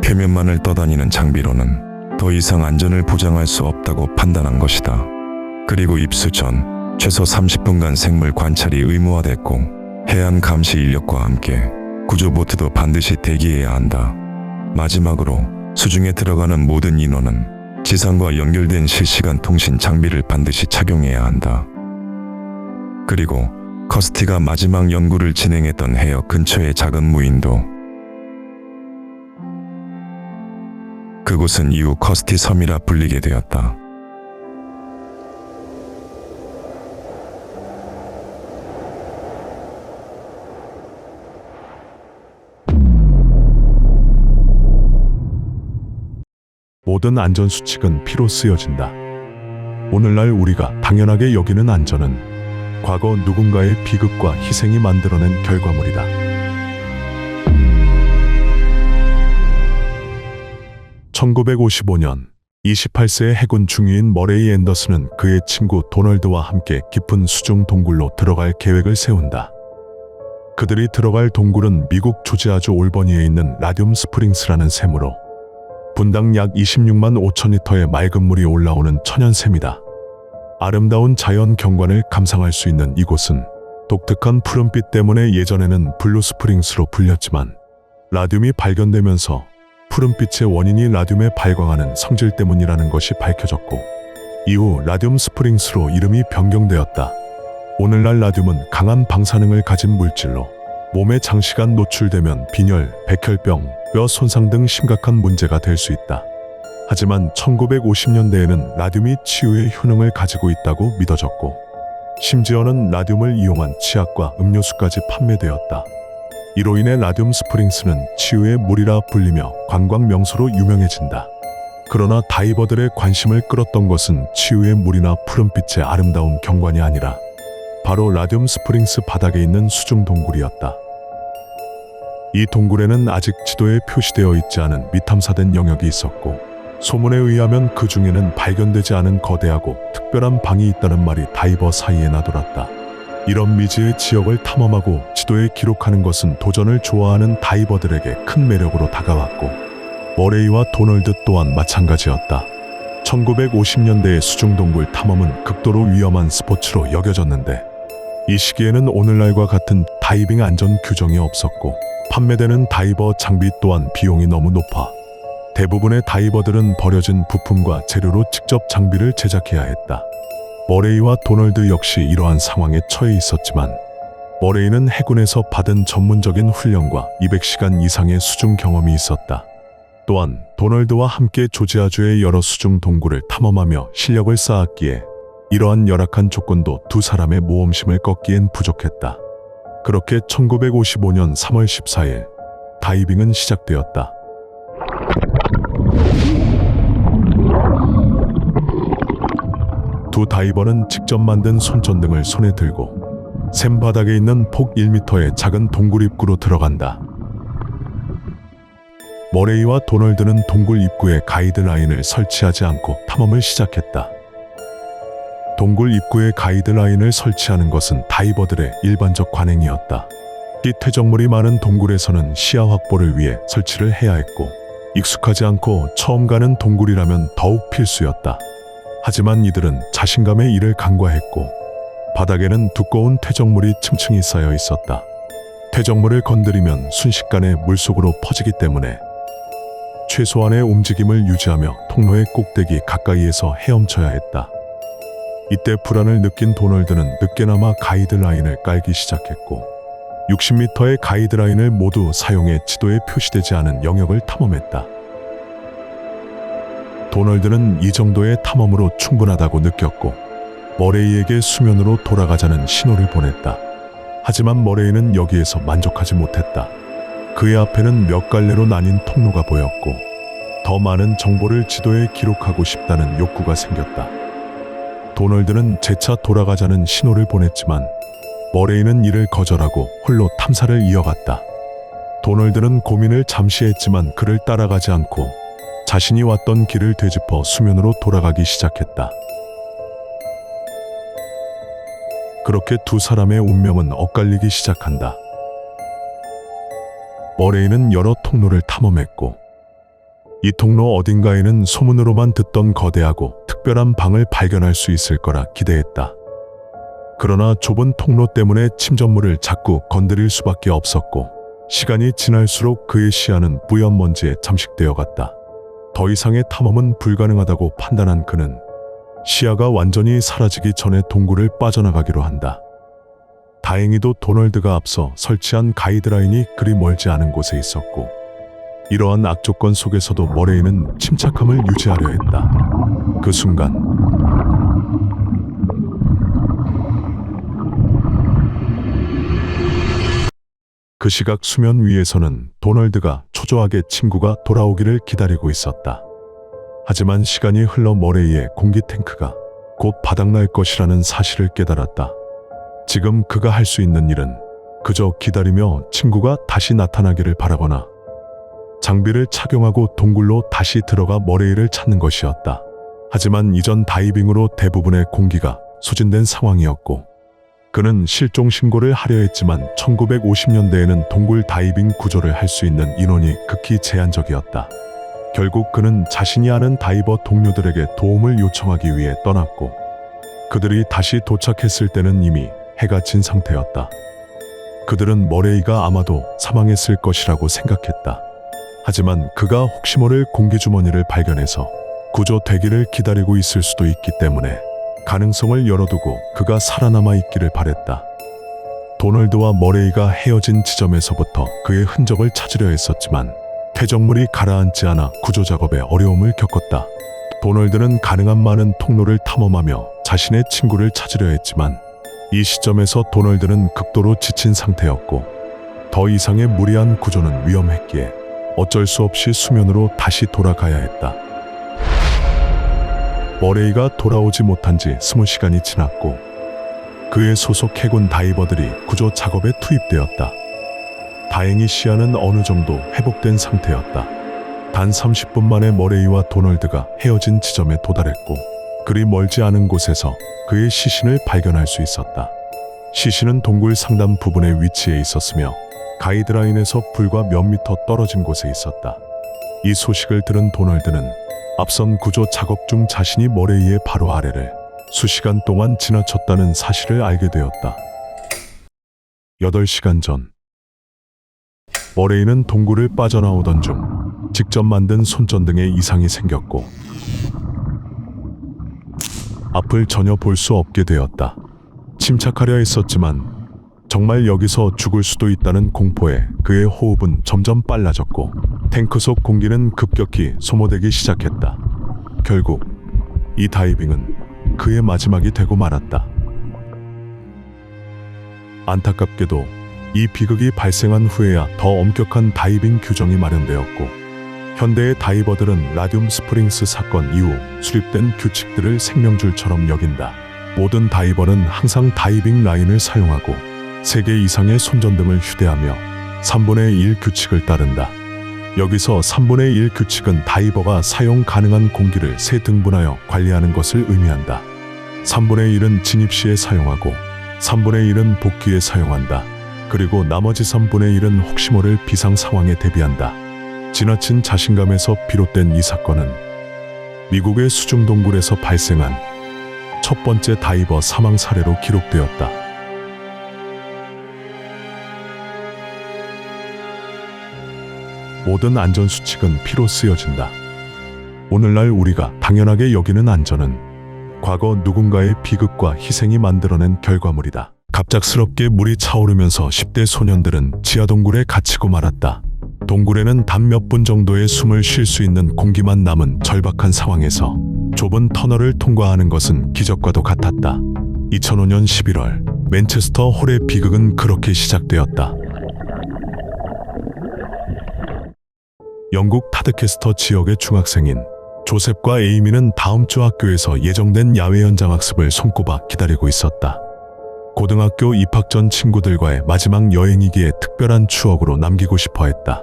표면만을 떠다니는 장비로는 더 이상 안전을 보장할 수 없다고 판단한 것이다. 그리고 입수 전 최소 30분간 생물 관찰이 의무화됐고 해안 감시 인력과 함께 구조보트도 반드시 대기해야 한다. 마지막으로 수중에 들어가는 모든 인원은 지상과 연결된 실시간 통신 장비를 반드시 착용해야 한다. 그리고 커스티가 마지막 연구를 진행했던 해역 근처의 작은 무인도, 그곳은 이후 커스티 섬이라 불리게 되었다. 모든 안전수칙은 피로 쓰여진다. 오늘날 우리가 당연하게 여기는 안전은 과거 누군가의 비극과 희생이 만들어낸 결과물이다. (1955년) 28세의 해군 중위인 머레이 앤더슨은 그의 친구 도널드와 함께 깊은 수중 동굴로 들어갈 계획을 세운다. 그들이 들어갈 동굴은 미국 조지아주 올버니에 있는 라듐 스프링스라는 샘으로 분당 약 26만 5천 리터의 맑은 물이 올라오는 천연샘이다. 아름다운 자연 경관을 감상할 수 있는 이곳은 독특한 푸른빛 때문에 예전에는 블루 스프링스로 불렸지만 라듐이 발견되면서 푸른빛의 원인이 라듐에 발광하는 성질 때문이라는 것이 밝혀졌고 이후 라듐 스프링스로 이름이 변경되었다. 오늘날 라듐은 강한 방사능을 가진 물질로 몸에 장시간 노출되면 빈혈, 백혈병, 뼈 손상 등 심각한 문제가 될 수 있다. 하지만 1950년대에는 라듐이 치유의 효능을 가지고 있다고 믿어졌고 심지어는 라듐을 이용한 치약과 음료수까지 판매되었다. 이로 인해 라듐 스프링스는 치유의 물이라 불리며 관광 명소로 유명해진다. 그러나 다이버들의 관심을 끌었던 것은 치유의 물이나 푸른빛의 아름다운 경관이 아니라 바로 라듐 스프링스 바닥에 있는 수중 동굴이었다. 이 동굴에는 아직 지도에 표시되어 있지 않은 미탐사된 영역이 있었고 소문에 의하면 그 중에는 발견되지 않은 거대하고 특별한 방이 있다는 말이 다이버 사이에 나돌았다. 이런 미지의 지역을 탐험하고 지도에 기록하는 것은 도전을 좋아하는 다이버들에게 큰 매력으로 다가왔고 머레이와 도널드 또한 마찬가지였다. 1950년대의 수중동굴 탐험은 극도로 위험한 스포츠로 여겨졌는데 이 시기에는 오늘날과 같은 다이빙 안전 규정이 없었고 판매되는 다이버 장비 또한 비용이 너무 높아 대부분의 다이버들은 버려진 부품과 재료로 직접 장비를 제작해야 했다. 머레이와 도널드 역시 이러한 상황에 처해 있었지만 머레이는 해군에서 받은 전문적인 훈련과 200시간 이상의 수중 경험이 있었다. 또한 도널드와 함께 조지아주의 여러 수중 동굴을 탐험하며 실력을 쌓았기에 이러한 열악한 조건도 두 사람의 모험심을 꺾기엔 부족했다. 그렇게 1955년 3월 14일 다이빙은 시작되었다. 두 다이버는 직접 만든 손전등을 손에 들고 샘 바닥에 있는 폭 1m의 작은 동굴 입구로 들어간다. 머레이와 도널드는 동굴 입구에 가이드라인을 설치하지 않고 탐험을 시작했다. 동굴 입구에 가이드라인을 설치하는 것은 다이버들의 일반적 관행이었다. 이 퇴적물이 많은 동굴에서는 시야 확보를 위해 설치를 해야 했고 익숙하지 않고 처음 가는 동굴이라면 더욱 필수였다. 하지만 이들은 자신감에 이를 간과했고 바닥에는 두꺼운 퇴적물이 층층이 쌓여 있었다. 퇴적물을 건드리면 순식간에 물속으로 퍼지기 때문에 최소한의 움직임을 유지하며 통로의 꼭대기 가까이에서 헤엄쳐야 했다. 이때 불안을 느낀 도널드는 늦게나마 가이드라인을 깔기 시작했고 60m의 가이드라인을 모두 사용해 지도에 표시되지 않은 영역을 탐험했다. 도널드는 이 정도의 탐험으로 충분하다고 느꼈고 머레이에게 수면으로 돌아가자는 신호를 보냈다. 하지만 머레이는 여기에서 만족하지 못했다. 그의 앞에는 몇 갈래로 나뉜 통로가 보였고 더 많은 정보를 지도에 기록하고 싶다는 욕구가 생겼다. 도널드는 재차 돌아가자는 신호를 보냈지만 머레이는 이를 거절하고 홀로 탐사를 이어갔다. 도널드는 고민을 잠시 했지만 그를 따라가지 않고 자신이 왔던 길을 되짚어 수면으로 돌아가기 시작했다. 그렇게 두 사람의 운명은 엇갈리기 시작한다. 머레이는 여러 통로를 탐험했고 이 통로 어딘가에는 소문으로만 듣던 거대하고 특별한 방을 발견할 수 있을 거라 기대했다. 그러나 좁은 통로 때문에 침전물을 자꾸 건드릴 수밖에 없었고 시간이 지날수록 그의 시야는 뿌연 먼지에 잠식되어 갔다. 더 이상의 탐험은 불가능하다고 판단한 그는 시야가 완전히 사라지기 전에 동굴을 빠져나가기로 한다. 다행히도 도널드가 앞서 설치한 가이드라인이 그리 멀지 않은 곳에 있었고 이러한 악조건 속에서도 머레이는 침착함을 유지하려 했다. 그 순간 그 시각 수면 위에서는 도널드가 초조하게 친구가 돌아오기를 기다리고 있었다. 하지만 시간이 흘러 머레이의 공기 탱크가 곧 바닥날 것이라는 사실을 깨달았다. 지금 그가 할 수 있는 일은 그저 기다리며 친구가 다시 나타나기를 바라거나 장비를 착용하고 동굴로 다시 들어가 머레이를 찾는 것이었다. 하지만 이전 다이빙으로 대부분의 공기가 소진된 상황이었고 그는 실종 신고를 하려 했지만 1950년대에는 동굴 다이빙 구조를 할 수 있는 인원이 극히 제한적이었다. 결국 그는 자신이 아는 다이버 동료들에게 도움을 요청하기 위해 떠났고 그들이 다시 도착했을 때는 이미 해가 진 상태였다. 그들은 머레이가 아마도 사망했을 것이라고 생각했다. 하지만 그가 혹시 모를 공기주머니를 발견해서 구조되기를 기다리고 있을 수도 있기 때문에 가능성을 열어두고 그가 살아남아 있기를 바랬다. 도널드와 머레이가 헤어진 지점에서부터 그의 흔적을 찾으려 했었지만 퇴적물이 가라앉지 않아 구조작업에 어려움을 겪었다. 도널드는 가능한 많은 통로를 탐험하며 자신의 친구를 찾으려 했지만 이 시점에서 도널드는 극도로 지친 상태였고 더 이상의 무리한 구조는 위험했기에 어쩔 수 없이 수면으로 다시 돌아가야 했다. 머레이가 돌아오지 못한 지 20시간이 지났고 그의 소속 해군 다이버들이 구조 작업에 투입되었다. 다행히 시야는 어느 정도 회복된 상태였다. 단 30분 만에 머레이와 도널드가 헤어진 지점에 도달했고 그리 멀지 않은 곳에서 그의 시신을 발견할 수 있었다. 시신은 동굴 상단 부분에 위치해 있었으며 가이드라인에서 불과 몇 미터 떨어진 곳에 있었다. 이 소식을 들은 도널드는 앞선 구조 작업 중 자신이 머레이의 바로 아래를 수시간 동안 지나쳤다는 사실을 알게 되었다. 8시간 전 머레이는 동굴을 빠져나오던 중 직접 만든 손전등에 이상이 생겼고 앞을 전혀 볼 수 없게 되었다. 침착하려 했었지만 정말 여기서 죽을 수도 있다는 공포에 그의 호흡은 점점 빨라졌고 탱크 속 공기는 급격히 소모되기 시작했다. 결국 이 다이빙은 그의 마지막이 되고 말았다. 안타깝게도 이 비극이 발생한 후에야 더 엄격한 다이빙 규정이 마련되었고 현대의 다이버들은 라듐 스프링스 사건 이후 수립된 규칙들을 생명줄처럼 여긴다. 모든 다이버는 항상 다이빙 라인을 사용하고 3개 이상의 손전등을 휴대하며 3분의 1 규칙을 따른다. 여기서 3분의 1 규칙은 다이버가 사용 가능한 공기를 3등분하여 관리하는 것을 의미한다. 3분의 1은 진입 시에 사용하고 3분의 1은 복귀에 사용한다. 그리고 나머지 3분의 1은 혹시 모를 비상 상황에 대비한다. 지나친 자신감에서 비롯된 이 사건은 미국의 수중동굴에서 발생한 첫 번째 다이버 사망 사례로 기록되었다. 모든 안전수칙은 피로 쓰여진다. 오늘날 우리가 당연하게 여기는 안전은 과거 누군가의 비극과 희생이 만들어낸 결과물이다. 갑작스럽게 물이 차오르면서 10대 소년들은 지하 동굴에 갇히고 말았다. 동굴에는 단 몇 분 정도의 숨을 쉴 수 있는 공기만 남은 절박한 상황에서 좁은 터널을 통과하는 것은 기적과도 같았다. 2005년 11월 맨체스터 홀의 비극은 그렇게 시작되었다. 영국 타드캐스터 지역의 중학생인 조셉과 에이미는 다음 주 학교에서 예정된 야외 현장 학습을 손꼽아 기다리고 있었다. 고등학교 입학 전 친구들과의 마지막 여행이기에 특별한 추억으로 남기고 싶어 했다.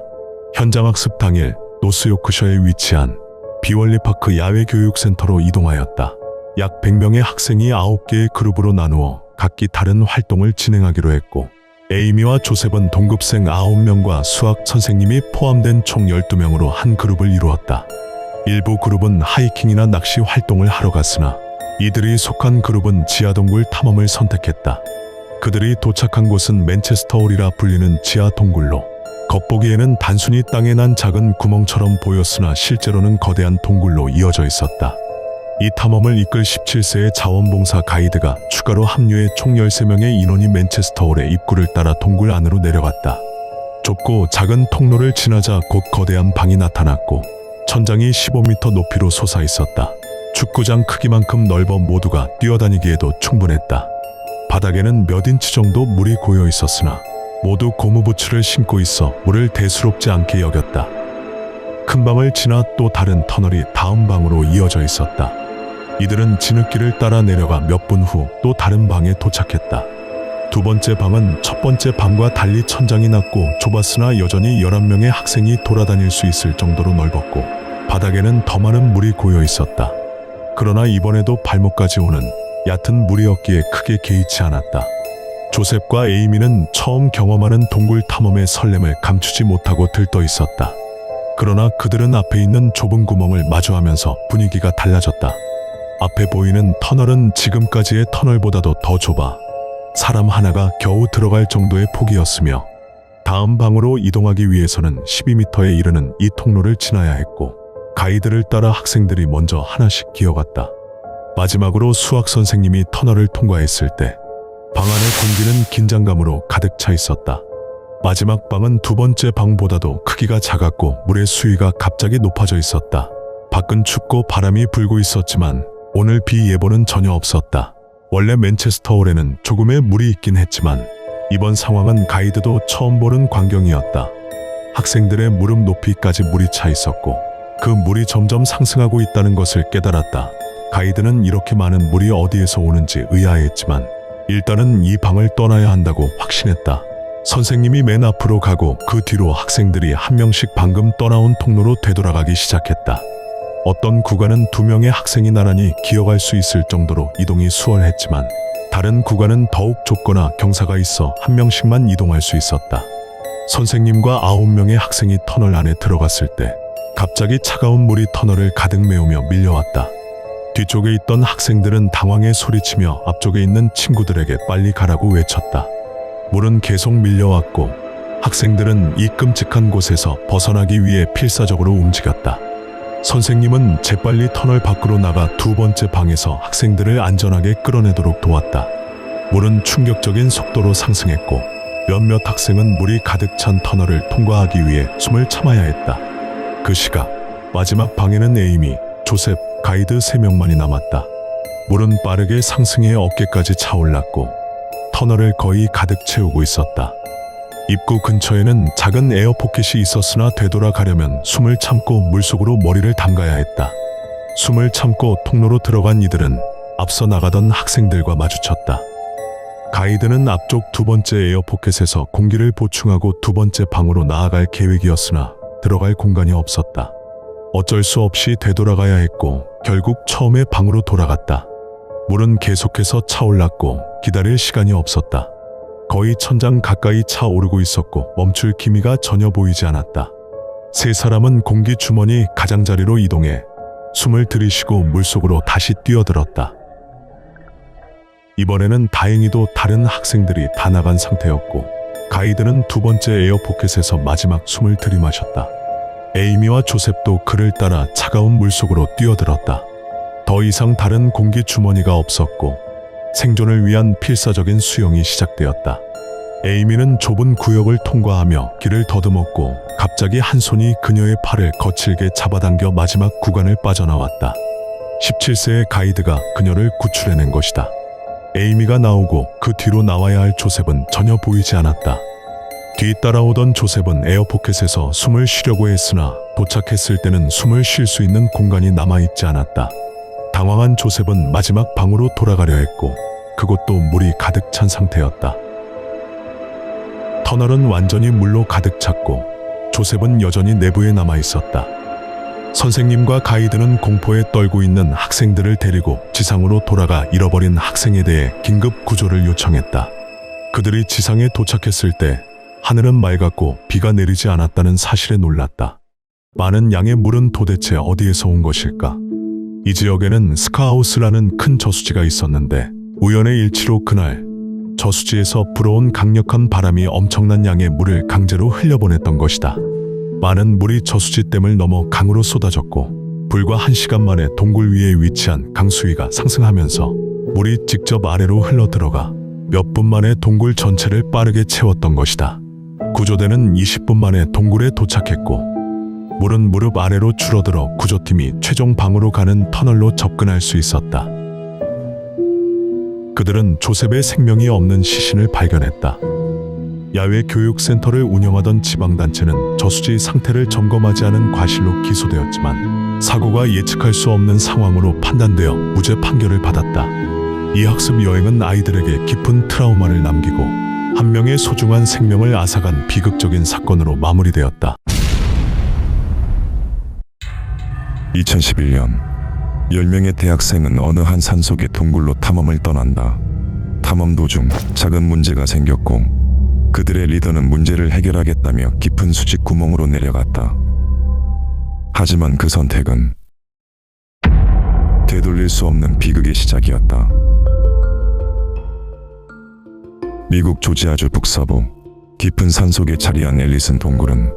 현장 학습 당일 노스요크셔에 위치한 비월리파크 야외교육센터로 이동하였다. 약 100명의 학생이 9개의 그룹으로 나누어 각기 다른 활동을 진행하기로 했고, 에이미와 조셉은 동급생 9명과 수학 선생님이 포함된 총 12명으로 한 그룹을 이루었다. 일부 그룹은 하이킹이나 낚시 활동을 하러 갔으나 이들이 속한 그룹은 지하동굴 탐험을 선택했다. 그들이 도착한 곳은 맨체스터 홀이라 불리는 지하 동굴로, 겉보기에는 단순히 땅에 난 작은 구멍처럼 보였으나 실제로는 거대한 동굴로 이어져 있었다. 이 탐험을 이끌 17세의 자원봉사 가이드가 추가로 합류해 총 13명의 인원이 맨체스터 홀의 입구를 따라 동굴 안으로 내려갔다. 좁고 작은 통로를 지나자 곧 거대한 방이 나타났고, 천장이 15m 높이로 솟아 있었다. 축구장 크기만큼 넓어 모두가 뛰어다니기에도 충분했다. 바닥에는 몇 인치 정도 물이 고여 있었으나 모두 고무부츠를 신고 있어 물을 대수롭지 않게 여겼다. 큰 방을 지나 또 다른 터널이 다음 방으로 이어져 있었다. 이들은 진흙길을 따라 내려가 몇 분 후 또 다른 방에 도착했다. 두 번째 방은 첫 번째 방과 달리 천장이 낮고 좁았으나 여전히 11명의 학생이 돌아다닐 수 있을 정도로 넓었고, 바닥에는 더 많은 물이 고여 있었다. 그러나 이번에도 발목까지 오는 얕은 물이었기에 크게 개의치 않았다. 조셉과 에이미는 처음 경험하는 동굴 탐험의 설렘을 감추지 못하고 들떠 있었다. 그러나 그들은 앞에 있는 좁은 구멍을 마주하면서 분위기가 달라졌다. 앞에 보이는 터널은 지금까지의 터널보다도 더 좁아 사람 하나가 겨우 들어갈 정도의 폭이었으며, 다음 방으로 이동하기 위해서는 12m에 이르는 이 통로를 지나야 했고, 가이드를 따라 학생들이 먼저 하나씩 기어갔다. 마지막으로 수학 선생님이 터널을 통과했을 때 방 안의 공기는 긴장감으로 가득 차 있었다. 마지막 방은 두 번째 방보다도 크기가 작았고 물의 수위가 갑자기 높아져 있었다. 밖은 춥고 바람이 불고 있었지만 오늘 비 예보는 전혀 없었다. 원래 맨체스터 홀에는 조금의 물이 있긴 했지만 이번 상황은 가이드도 처음 보는 광경이었다. 학생들의 무릎 높이까지 물이 차 있었고 그 물이 점점 상승하고 있다는 것을 깨달았다. 가이드는 이렇게 많은 물이 어디에서 오는지 의아해했지만 일단은 이 방을 떠나야 한다고 확신했다. 선생님이 맨 앞으로 가고 그 뒤로 학생들이 한 명씩 방금 떠나온 통로로 되돌아가기 시작했다. 어떤 구간은 2명의 학생이 나란히 기어갈 수 있을 정도로 이동이 수월했지만 다른 구간은 더욱 좁거나 경사가 있어 한 명씩만 이동할 수 있었다. 선생님과 9명의 학생이 터널 안에 들어갔을 때 갑자기 차가운 물이 터널을 가득 메우며 밀려왔다. 뒤쪽에 있던 학생들은 당황해 소리치며 앞쪽에 있는 친구들에게 빨리 가라고 외쳤다. 물은 계속 밀려왔고 학생들은 이 끔찍한 곳에서 벗어나기 위해 필사적으로 움직였다. 선생님은 재빨리 터널 밖으로 나가 두 번째 방에서 학생들을 안전하게 끌어내도록 도왔다. 물은 충격적인 속도로 상승했고 몇몇 학생은 물이 가득 찬 터널을 통과하기 위해 숨을 참아야 했다. 그 시각 마지막 방에는 에이미, 조셉, 가이드 3명만이 남았다. 물은 빠르게 상승해 어깨까지 차올랐고 터널을 거의 가득 채우고 있었다. 입구 근처에는 작은 에어포켓이 있었으나 되돌아가려면 숨을 참고 물속으로 머리를 담가야 했다. 숨을 참고 통로로 들어간 이들은 앞서 나가던 학생들과 마주쳤다. 가이드는 앞쪽 두 번째 에어포켓에서 공기를 보충하고 두 번째 방으로 나아갈 계획이었으나 들어갈 공간이 없었다. 어쩔 수 없이 되돌아가야 했고 결국 처음의 방으로 돌아갔다. 물은 계속해서 차올랐고 기다릴 시간이 없었다. 거의 천장 가까이 차오르고 있었고 멈출 기미가 전혀 보이지 않았다. 세 사람은 공기 주머니 가장자리로 이동해 숨을 들이쉬고 물속으로 다시 뛰어들었다. 이번에는 다행히도 다른 학생들이 다 나간 상태였고 가이드는 두 번째 에어포켓에서 마지막 숨을 들이마셨다. 에이미와 조셉도 그를 따라 차가운 물속으로 뛰어들었다. 더 더 이상 다른 공기 주머니가 없었고 생존을 위한 필사적인 수영이 시작되었다. 에이미는 좁은 구역을 통과하며 길을 더듬었고 갑자기 한 손이 그녀의 팔을 거칠게 잡아당겨 마지막 구간을 빠져나왔다. 17세의 가이드가 그녀를 구출해낸 것이다. 에이미가 나오고 그 뒤로 나와야 할 조셉은 전혀 보이지 않았다. 뒤따라오던 조셉은 에어포켓에서 숨을 쉬려고 했으나 도착했을 때는 숨을 쉴 수 있는 공간이 남아있지 않았다. 당황한 조셉은 마지막 방으로 돌아가려 했고 그곳도 물이 가득 찬 상태였다. 터널은 완전히 물로 가득 찼고 조셉은 여전히 내부에 남아있었다. 선생님과 가이드는 공포에 떨고 있는 학생들을 데리고 지상으로 돌아가 잃어버린 학생에 대해 긴급 구조를 요청했다. 그들이 지상에 도착했을 때 하늘은 맑았고 비가 내리지 않았다는 사실에 놀랐다. 많은 양의 물은 도대체 어디에서 온 것일까? 이 지역에는 스카하우스라는 큰 저수지가 있었는데 우연의 일치로 그날 저수지에서 불어온 강력한 바람이 엄청난 양의 물을 강제로 흘려보냈던 것이다. 많은 물이 저수지댐을 넘어 강으로 쏟아졌고 불과 1시간 만에 동굴 위에 위치한 강수위가 상승하면서 물이 직접 아래로 흘러들어가 몇 분 만에 동굴 전체를 빠르게 채웠던 것이다. 구조대는 20분 만에 동굴에 도착했고 물은 무릎 아래로 줄어들어 구조팀이 최종 방으로 가는 터널로 접근할 수 있었다. 그들은 조셉의 생명이 없는 시신을 발견했다. 야외 교육센터를 운영하던 지방단체는 저수지 상태를 점검하지 않은 과실로 기소되었지만 사고가 예측할 수 없는 상황으로 판단되어 무죄 판결을 받았다. 이 학습 여행은 아이들에게 깊은 트라우마를 남기고 한 명의 소중한 생명을 앗아간 비극적인 사건으로 마무리되었다. 2011년 10명의 대학생은 어느 한 산속의 동굴로 탐험을 떠난다. 탐험 도중 작은 문제가 생겼고 그들의 리더는 문제를 해결하겠다며 깊은 수직 구멍으로 내려갔다. 하지만 그 선택은 되돌릴 수 없는 비극의 시작이었다. 미국 조지아주 북서부 깊은 산속에 자리한 앨리슨 동굴은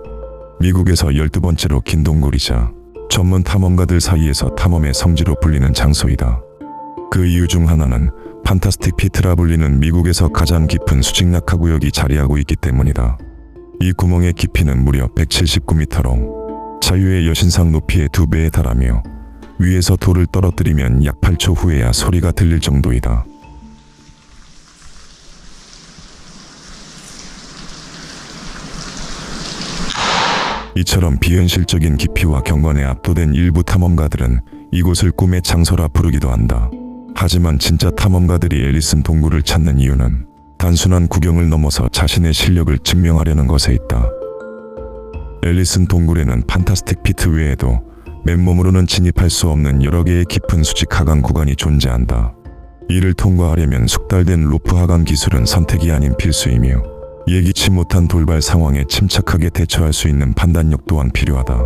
미국에서 12번째로 긴 동굴이자 전문 탐험가들 사이에서 탐험의 성지로 불리는 장소이다. 그 이유 중 하나는 판타스틱 피트라 불리는 미국에서 가장 깊은 수직 낙하 구역이 자리하고 있기 때문이다. 이 구멍의 깊이는 무려 179m로 자유의 여신상 높이의 2배에 달하며 위에서 돌을 떨어뜨리면 약 8초 후에야 소리가 들릴 정도이다. 이처럼 비현실적인 깊이와 경관에 압도된 일부 탐험가들은 이곳을 꿈의 장소라 부르기도 한다. 하지만 진짜 탐험가들이 앨리슨 동굴을 찾는 이유는 단순한 구경을 넘어서 자신의 실력을 증명하려는 것에 있다. 앨리슨 동굴에는 판타스틱 피트 외에도 맨몸으로는 진입할 수 없는 여러 개의 깊은 수직 하강 구간이 존재한다. 이를 통과하려면 숙달된 로프 하강 기술은 선택이 아닌 필수이며 예기치 못한 돌발 상황에 침착하게 대처할 수 있는 판단력 또한 필요하다.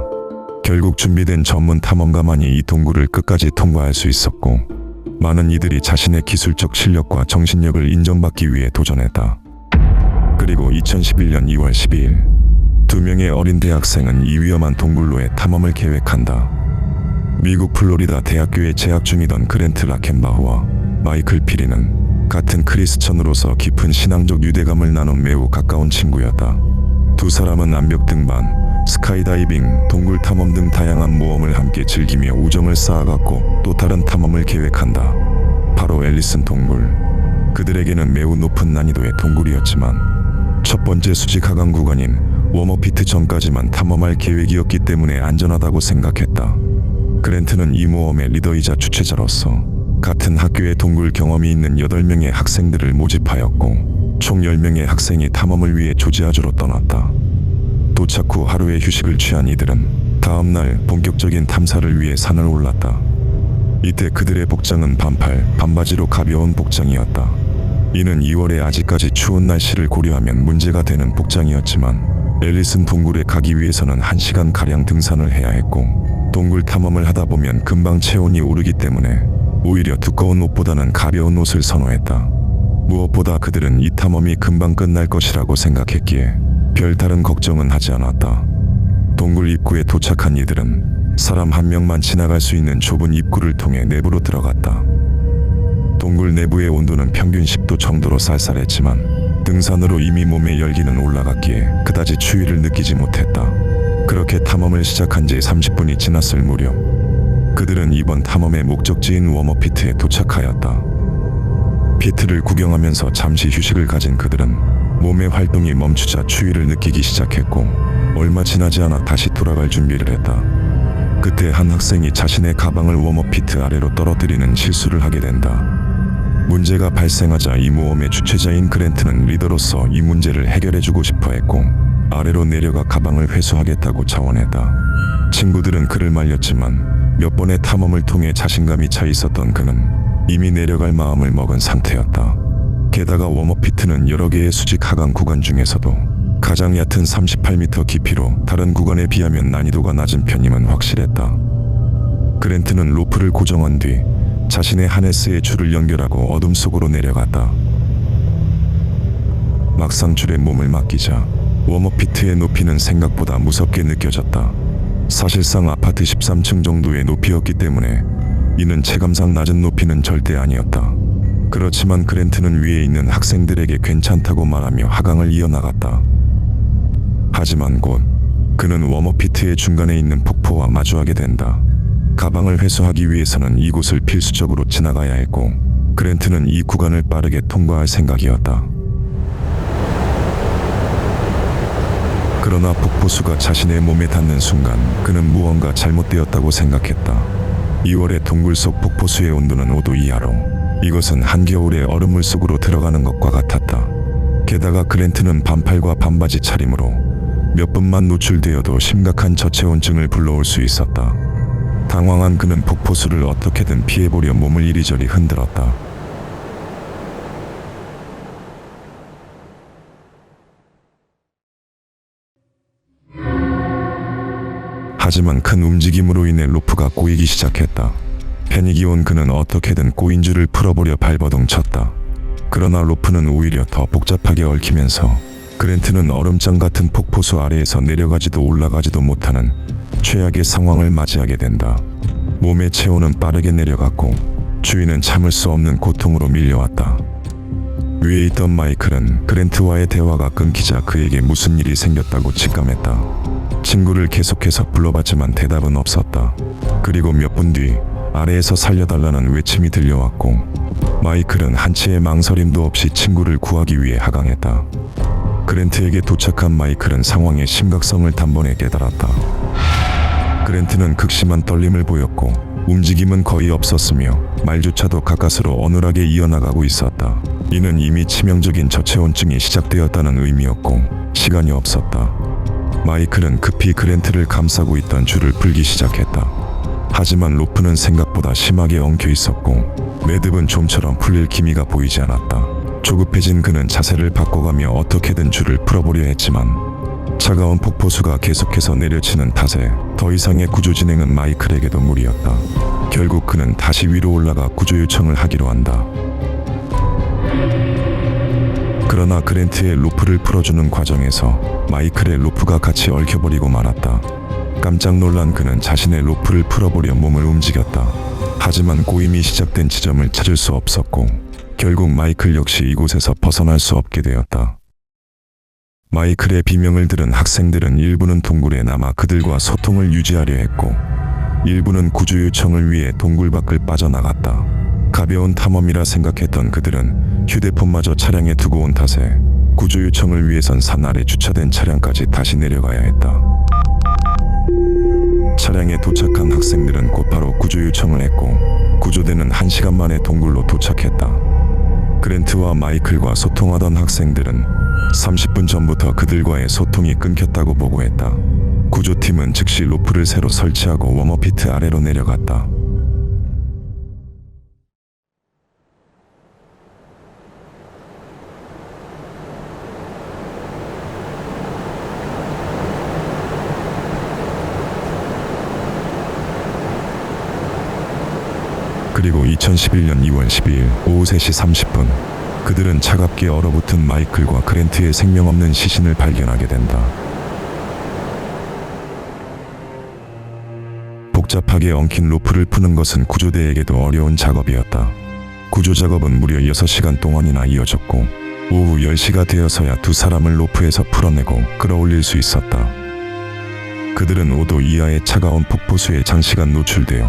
결국 준비된 전문 탐험가만이 이 동굴을 끝까지 통과할 수 있었고 많은 이들이 자신의 기술적 실력과 정신력을 인정받기 위해 도전했다. 그리고 2011년 2월 12일 2명의 어린 대학생은 이 위험한 동굴로의 탐험을 계획한다. 미국 플로리다 대학교에 재학 중이던 그랜트 라켄바흐와 마이클 피리는 같은 크리스천으로서 깊은 신앙적 유대감을 나눈 매우 가까운 친구였다. 두 사람은 암벽 등반, 스카이다이빙, 동굴 탐험 등 다양한 모험을 함께 즐기며 우정을 쌓아갔고 또 다른 탐험을 계획한다. 바로 앨리슨 동굴. 그들에게는 매우 높은 난이도의 동굴이었지만 첫 번째 수직 하강 구간인 웜어피트 전까지만 탐험할 계획이었기 때문에 안전하다고 생각했다. 그랜트는 이 모험의 리더이자 주최자로서 같은 학교의 동굴 경험이 있는 8명의 학생들을 모집하였고 총 10명의 학생이 탐험을 위해 조지아주로 떠났다. 도착 후 하루의 휴식을 취한 이들은 다음 날 본격적인 탐사를 위해 산을 올랐다. 이때 그들의 복장은 반팔, 반바지로 가벼운 복장이었다. 이는 2월에 아직까지 추운 날씨를 고려하면 문제가 되는 복장이었지만 앨리슨 동굴에 가기 위해서는 1시간가량 등산을 해야 했고 동굴 탐험을 하다 보면 금방 체온이 오르기 때문에 오히려 두꺼운 옷보다는 가벼운 옷을 선호했다. 무엇보다 그들은 이 탐험이 금방 끝날 것이라고 생각했기에 별다른 걱정은 하지 않았다. 동굴 입구에 도착한 이들은 사람 한 명만 지나갈 수 있는 좁은 입구를 통해 내부로 들어갔다. 동굴 내부의 온도는 평균 10도 정도로 쌀쌀했지만 등산으로 이미 몸의 열기는 올라갔기에 그다지 추위를 느끼지 못했다. 그렇게 탐험을 시작한 지 30분이 지났을 무렵 그들은 이번 탐험의 목적지인 워머 피트에 도착하였다. 피트를 구경하면서 잠시 휴식을 가진 그들은 몸의 활동이 멈추자 추위를 느끼기 시작했고 얼마 지나지 않아 다시 돌아갈 준비를 했다. 그때 한 학생이 자신의 가방을 워머 피트 아래로 떨어뜨리는 실수를 하게 된다. 문제가 발생하자 이 모험의 주최자인 그랜트는 리더로서 이 문제를 해결해주고 싶어 했고 아래로 내려가 가방을 회수하겠다고 자원했다. 친구들은 그를 말렸지만 몇 번의 탐험을 통해 자신감이 차 있었던 그는 이미 내려갈 마음을 먹은 상태였다. 게다가 워머피트는 여러 개의 수직 하강 구간 중에서도 가장 얕은 38m 깊이로 다른 구간에 비하면 난이도가 낮은 편임은 확실했다. 그랜트는 로프를 고정한 뒤 자신의 하네스에 줄을 연결하고 어둠 속으로 내려갔다. 막상 줄에 몸을 맡기자 워머피트의 높이는 생각보다 무섭게 느껴졌다. 사실상 아파트 13층 정도의 높이였기 때문에 이는 체감상 낮은 높이는 절대 아니었다. 그렇지만 그랜트는 위에 있는 학생들에게 괜찮다고 말하며 하강을 이어나갔다. 하지만 곧 그는 워머피트의 중간에 있는 폭포와 마주하게 된다. 가방을 회수하기 위해서는 이곳을 필수적으로 지나가야 했고 그랜트는 이 구간을 빠르게 통과할 생각이었다. 그러나 폭포수가 자신의 몸에 닿는 순간 그는 무언가 잘못되었다고 생각했다. 2월의 동굴 속 폭포수의 온도는 5도 이하로 이것은 한겨울에 얼음물 속으로 들어가는 것과 같았다. 게다가 그랜트는 반팔과 반바지 차림으로 몇 분만 노출되어도 심각한 저체온증을 불러올 수 있었다. 당황한 그는 폭포수를 어떻게든 피해보려 몸을 이리저리 흔들었다. 하지만 큰 움직임으로 인해 로프가 꼬이기 시작했다. 패닉이 온 그는 어떻게든 꼬인 줄을 풀어보려 발버둥 쳤다. 그러나 로프는 오히려 더 복잡하게 얽히면서 그랜트는 얼음장 같은 폭포수 아래에서 내려가지도 올라가지도 못하는 최악의 상황을 맞이하게 된다. 몸의 체온은 빠르게 내려갔고 주위는 참을 수 없는 고통으로 밀려왔다. 위에 있던 마이클은 그랜트와의 대화가 끊기자 그에게 무슨 일이 생겼다고 직감했다. 친구를 계속해서 불러봤지만 대답은 없었다. 그리고 몇 분 뒤 아래에서 살려달라는 외침이 들려왔고 마이클은 한치의 망설임도 없이 친구를 구하기 위해 하강했다. 그랜트에게 도착한 마이클은 상황의 심각성을 단번에 깨달았다. 그랜트는 극심한 떨림을 보였고 움직임은 거의 없었으며 말조차도 가까스로 어눌하게 이어나가고 있었다. 이는 이미 치명적인 저체온증이 시작되었다는 의미였고 시간이 없었다. 마이클은 급히 그랜트를 감싸고 있던 줄을 풀기 시작했다. 하지만 로프는 생각보다 심하게 엉켜 있었고 매듭은 좀처럼 풀릴 기미가 보이지 않았다. 조급해진 그는 자세를 바꿔가며 어떻게든 줄을 풀어보려 했지만 차가운 폭포수가 계속해서 내려치는 탓에 더 이상의 구조 진행은 마이클에게도 무리였다. 결국 그는 다시 위로 올라가 구조 요청을 하기로 한다. 그러나 그랜트의 로프를 풀어주는 과정에서 마이클의 로프가 같이 얽혀버리고 말았다. 깜짝 놀란 그는 자신의 로프를 풀어보려 몸을 움직였다. 하지만 고임이 시작된 지점을 찾을 수 없었고 결국 마이클 역시 이곳에서 벗어날 수 없게 되었다. 마이클의 비명을 들은 학생들은 일부는 동굴에 남아 그들과 소통을 유지하려 했고 일부는 구조 요청을 위해 동굴 밖을 빠져나갔다. 가벼운 탐험이라 생각했던 그들은 휴대폰마저 차량에 두고 온 탓에 구조 요청을 위해선 산 아래 주차된 차량까지 다시 내려가야 했다. 차량에 도착한 학생들은 곧바로 구조 요청을 했고 구조대는 1시간 만에 동굴로 도착했다. 그랜트와 마이클과 소통하던 학생들은 30분 전부터 그들과의 소통이 끊겼다고 보고했다. 구조팀은 즉시 로프를 새로 설치하고 워머피트 아래로 내려갔다. 그리고 2011년 2월 12일 오후 3시 30분 그들은 차갑게 얼어붙은 마이클과 그랜트의 생명 없는 시신을 발견하게 된다. 복잡하게 엉킨 로프를 푸는 것은 구조대에게도 어려운 작업이었다. 구조 작업은 무려 6시간 동안이나 이어졌고 오후 10시가 되어서야 두 사람을 로프에서 풀어내고 끌어올릴 수 있었다. 그들은 5도 이하의 차가운 폭포수에 장시간 노출되어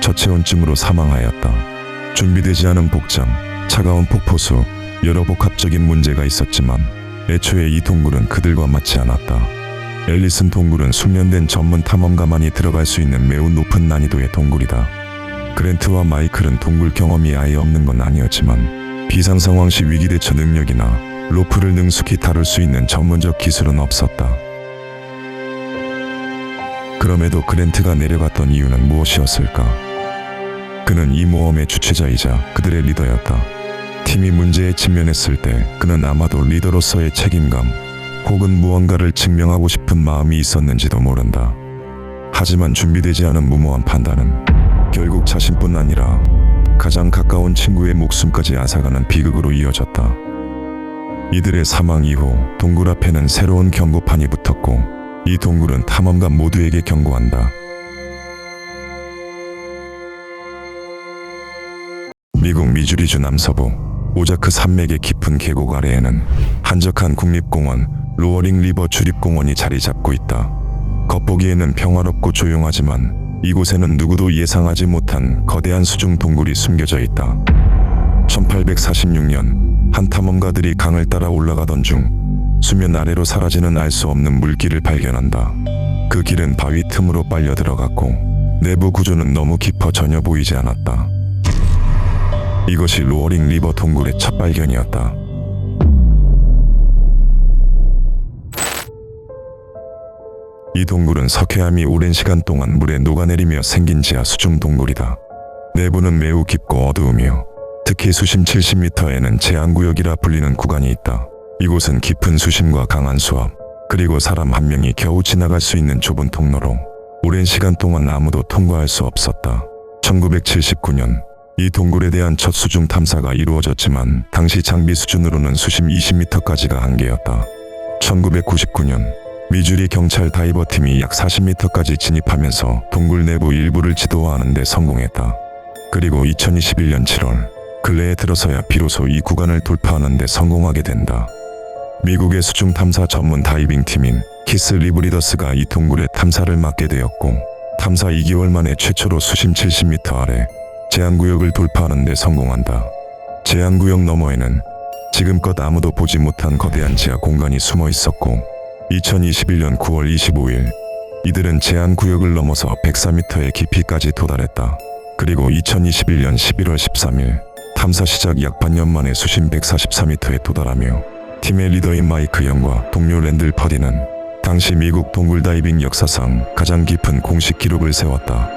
저체온증으로 사망하였다. 준비되지 않은 복장, 차가운 폭포수, 여러 복합적인 문제가 있었지만 애초에 이 동굴은 그들과 맞지 않았다. 앨리슨 동굴은 숙련된 전문 탐험가만이 들어갈 수 있는 매우 높은 난이도의 동굴이다. 그랜트와 마이클은 동굴 경험이 아예 없는 건 아니었지만 비상상황 시 위기대처 능력이나 로프를 능숙히 다룰 수 있는 전문적 기술은 없었다. 그럼에도 그랜트가 내려갔던 이유는 무엇이었을까? 그는 이 모험의 주체자이자 그들의 리더였다. 팀이 문제에 직면했을 때 그는 아마도 리더로서의 책임감 혹은 무언가를 증명하고 싶은 마음이 있었는지도 모른다. 하지만 준비되지 않은 무모한 판단은 결국 자신뿐 아니라 가장 가까운 친구의 목숨까지 앗아가는 비극으로 이어졌다. 이들의 사망 이후 동굴 앞에는 새로운 경고판이 붙었고 이 동굴은 탐험가 모두에게 경고한다. 미국 미주리주 남서부 오자크 산맥의 깊은 계곡 아래에는 한적한 국립공원 로어링 리버 주립공원이 자리 잡고 있다. 겉보기에는 평화롭고 조용하지만 이곳에는 누구도 예상하지 못한 거대한 수중 동굴이 숨겨져 있다. 1846년 한 탐험가들이 강을 따라 올라가던 중 수면 아래로 사라지는 알 수 없는 물길을 발견한다. 그 길은 바위 틈으로 빨려 들어갔고 내부 구조는 너무 깊어 전혀 보이지 않았다. 이것이 로어링 리버 동굴의 첫 발견이었다. 이 동굴은 석회암이 오랜 시간 동안 물에 녹아내리며 생긴 지하 수중 동굴이다. 내부는 매우 깊고 어두우며 특히 수심 70m에는 제한구역이라 불리는 구간이 있다. 이곳은 깊은 수심과 강한 수압, 그리고 사람 한 명이 겨우 지나갈 수 있는 좁은 통로로 오랜 시간 동안 아무도 통과할 수 없었다. 1979년 이 동굴에 대한 첫 수중 탐사가 이루어졌지만 당시 장비 수준으로는 수심 20m까지가 한계였다. 1999년 미주리 경찰 다이버팀이 약 40m까지 진입하면서 동굴 내부 일부를 지도하는 데 성공했다. 그리고 2021년 7월 근래에 들어서야 비로소 이 구간을 돌파하는 데 성공하게 된다. 미국의 수중 탐사 전문 다이빙 팀인 키스 리브리더스가 이 동굴의 탐사를 맡게 되었고 탐사 2개월 만에 최초로 수심 70m 아래 제한구역을 돌파하는 데 성공한다. 제한구역 너머에는 지금껏 아무도 보지 못한 거대한 지하 공간이 숨어 있었고 2021년 9월 25일 이들은 제한구역을 넘어서 104m의 깊이까지 도달했다. 그리고 2021년 11월 13일 탐사 시작 약 반년 만에 수심 144m에 도달하며 팀의 리더인 마이크 영과 동료 랜들 퍼디는 당시 미국 동굴 다이빙 역사상 가장 깊은 공식 기록을 세웠다.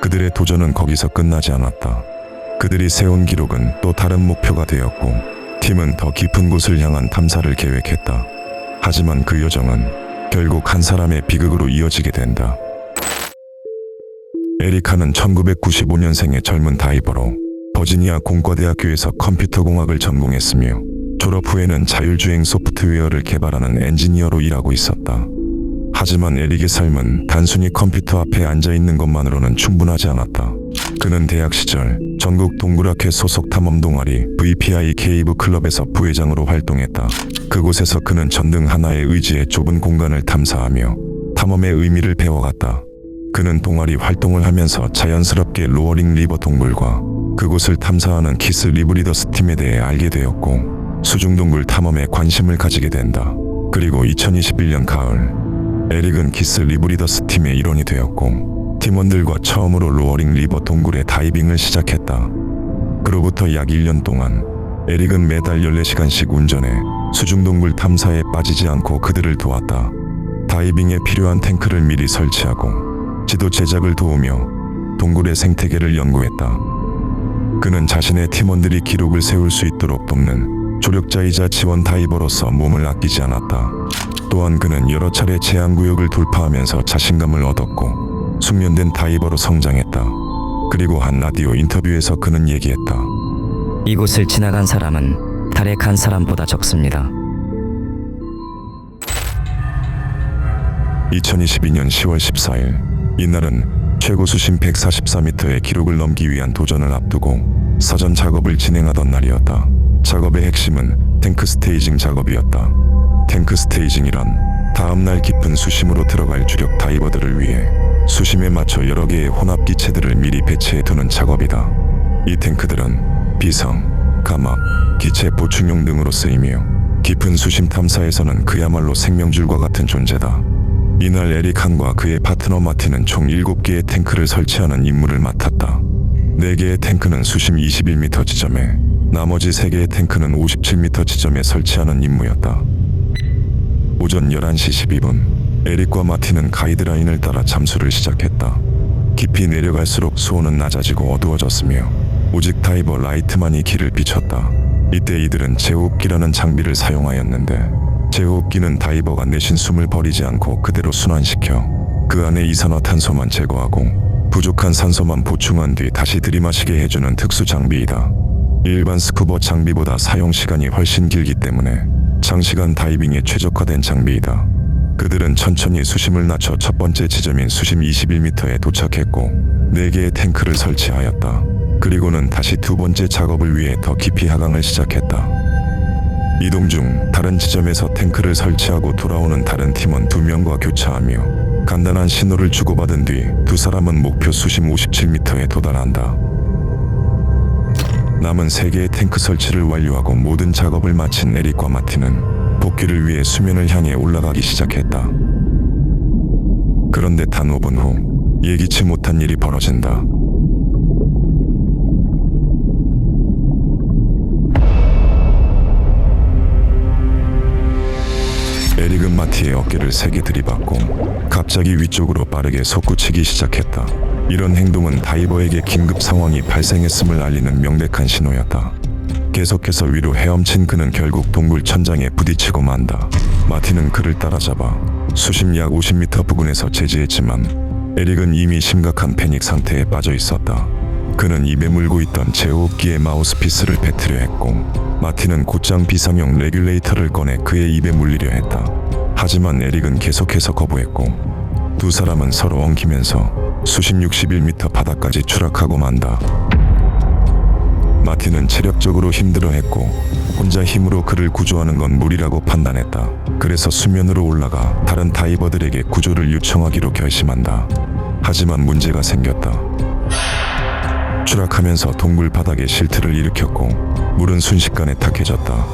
그들의 도전은 거기서 끝나지 않았다. 그들이 세운 기록은 또 다른 목표가 되었고 팀은 더 깊은 곳을 향한 탐사를 계획했다. 하지만 그 여정은 결국 한 사람의 비극으로 이어지게 된다. 에리카는 1995년생의 젊은 다이버로 버지니아 공과대학교에서 컴퓨터공학을 전공했으며 졸업 후에는 자율주행 소프트웨어를 개발하는 엔지니어로 일하고 있었다. 하지만 에릭의 삶은 단순히 컴퓨터 앞에 앉아있는 것만으로는 충분하지 않았다. 그는 대학 시절 전국 동굴학회 소속 탐험 동아리 VPI 케이브 클럽에서 부회장으로 활동했다. 그곳에서 그는 전등 하나의 의지에 좁은 공간을 탐사하며 탐험의 의미를 배워갔다. 그는 동아리 활동을 하면서 자연스럽게 로어링 리버 동굴과 그곳을 탐사하는 키스 리브리더스 팀에 대해 알게 되었고 수중동굴 탐험에 관심을 가지게 된다. 그리고 2021년 가을 에릭은 키스 리브리더스 팀의 일원이 되었고 팀원들과 처음으로 로어링 리버 동굴의 다이빙을 시작했다. 그로부터 약 1년 동안 에릭은 매달 14시간씩 운전해 수중동굴 탐사에 빠지지 않고 그들을 도왔다. 다이빙에 필요한 탱크를 미리 설치하고 지도 제작을 도우며 동굴의 생태계를 연구했다. 그는 자신의 팀원들이 기록을 세울 수 있도록 돕는 조력자이자 지원 다이버로서 몸을 아끼지 않았다. 또한 그는 여러 차례 제한구역을 돌파하면서 자신감을 얻었고 숙련된 다이버로 성장했다. 그리고 한 라디오 인터뷰에서 그는 얘기했다. 이곳을 지나간 사람은 달에 간 사람보다 적습니다. 2022년 10월 14일 이날은 최고 수심 144m의 기록을 넘기 위한 도전을 앞두고 사전 작업을 진행하던 날이었다. 작업의 핵심은 탱크 스테이징 작업이었다. 탱크 스테이징이란 다음날 깊은 수심으로 들어갈 주력 다이버들을 위해 수심에 맞춰 여러 개의 혼합 기체들을 미리 배치해 두는 작업이다. 이 탱크들은 비상, 감압, 기체 보충용 등으로 쓰이며 깊은 수심 탐사에서는 그야말로 생명줄과 같은 존재다. 이날 에릭 한과 그의 파트너 마틴은 총 7개의 탱크를 설치하는 임무를 맡았다. 4개의 탱크는 수심 21m 지점에, 나머지 3개의 탱크는 57m 지점에 설치하는 임무였다. 오전 11시 12분, 에릭과 마틴은 가이드라인을 따라 잠수를 시작했다. 깊이 내려갈수록 수온은 낮아지고 어두워졌으며 오직 다이버 라이트만이 길을 비췄다. 이때 이들은 제호흡기라는 장비를 사용하였는데, 제호흡기는 다이버가 내쉰 숨을 버리지 않고 그대로 순환시켜 그 안에 이산화탄소만 제거하고 부족한 산소만 보충한 뒤 다시 들이마시게 해주는 특수 장비이다. 일반 스쿠버 장비보다 사용 시간이 훨씬 길기 때문에 장시간 다이빙에 최적화된 장비이다. 그들은 천천히 수심을 낮춰 첫 번째 지점인 수심 21m에 도착했고 4개의 탱크를 설치하였다. 그리고는 다시 두 번째 작업을 위해 더 깊이 하강을 시작했다. 이동 중 다른 지점에서 탱크를 설치하고 돌아오는 다른 팀원 2명과 교차하며 간단한 신호를 주고받은 뒤 두 사람은 목표 수심 57m에 도달한다. 남은 3개의 탱크 설치를 완료하고 모든 작업을 마친 에릭과 마틴은 복귀를 위해 수면을 향해 올라가기 시작했다. 그런데 단 5분 후 예기치 못한 일이 벌어진다. 에릭은 마티의 어깨를 세게 들이받고 갑자기 위쪽으로 빠르게 솟구치기 시작했다. 이런 행동은 다이버에게 긴급 상황이 발생했음을 알리는 명백한 신호였다. 계속해서 위로 헤엄친 그는 결국 동굴 천장에 부딪히고 만다. 마티는 그를 따라잡아 수심 약 50m 부근에서 제지했지만 에릭은 이미 심각한 패닉 상태에 빠져 있었다. 그는 입에 물고 있던 제호흡기의 마우스피스를 배트려 했고 마틴은 곧장 비상용 레귤레이터를 꺼내 그의 입에 물리려 했다. 하지만 에릭은 계속해서 거부했고 두 사람은 서로 엉키면서 수심 61m 바닥까지 추락하고 만다. 마틴은 체력적으로 힘들어했고 혼자 힘으로 그를 구조하는 건 무리라고 판단했다. 그래서 수면으로 올라가 다른 다이버들에게 구조를 요청하기로 결심한다. 하지만 문제가 생겼다. 추락하면서 동굴 바닥에 실트를 일으켰고 물은 순식간에 탁해졌다.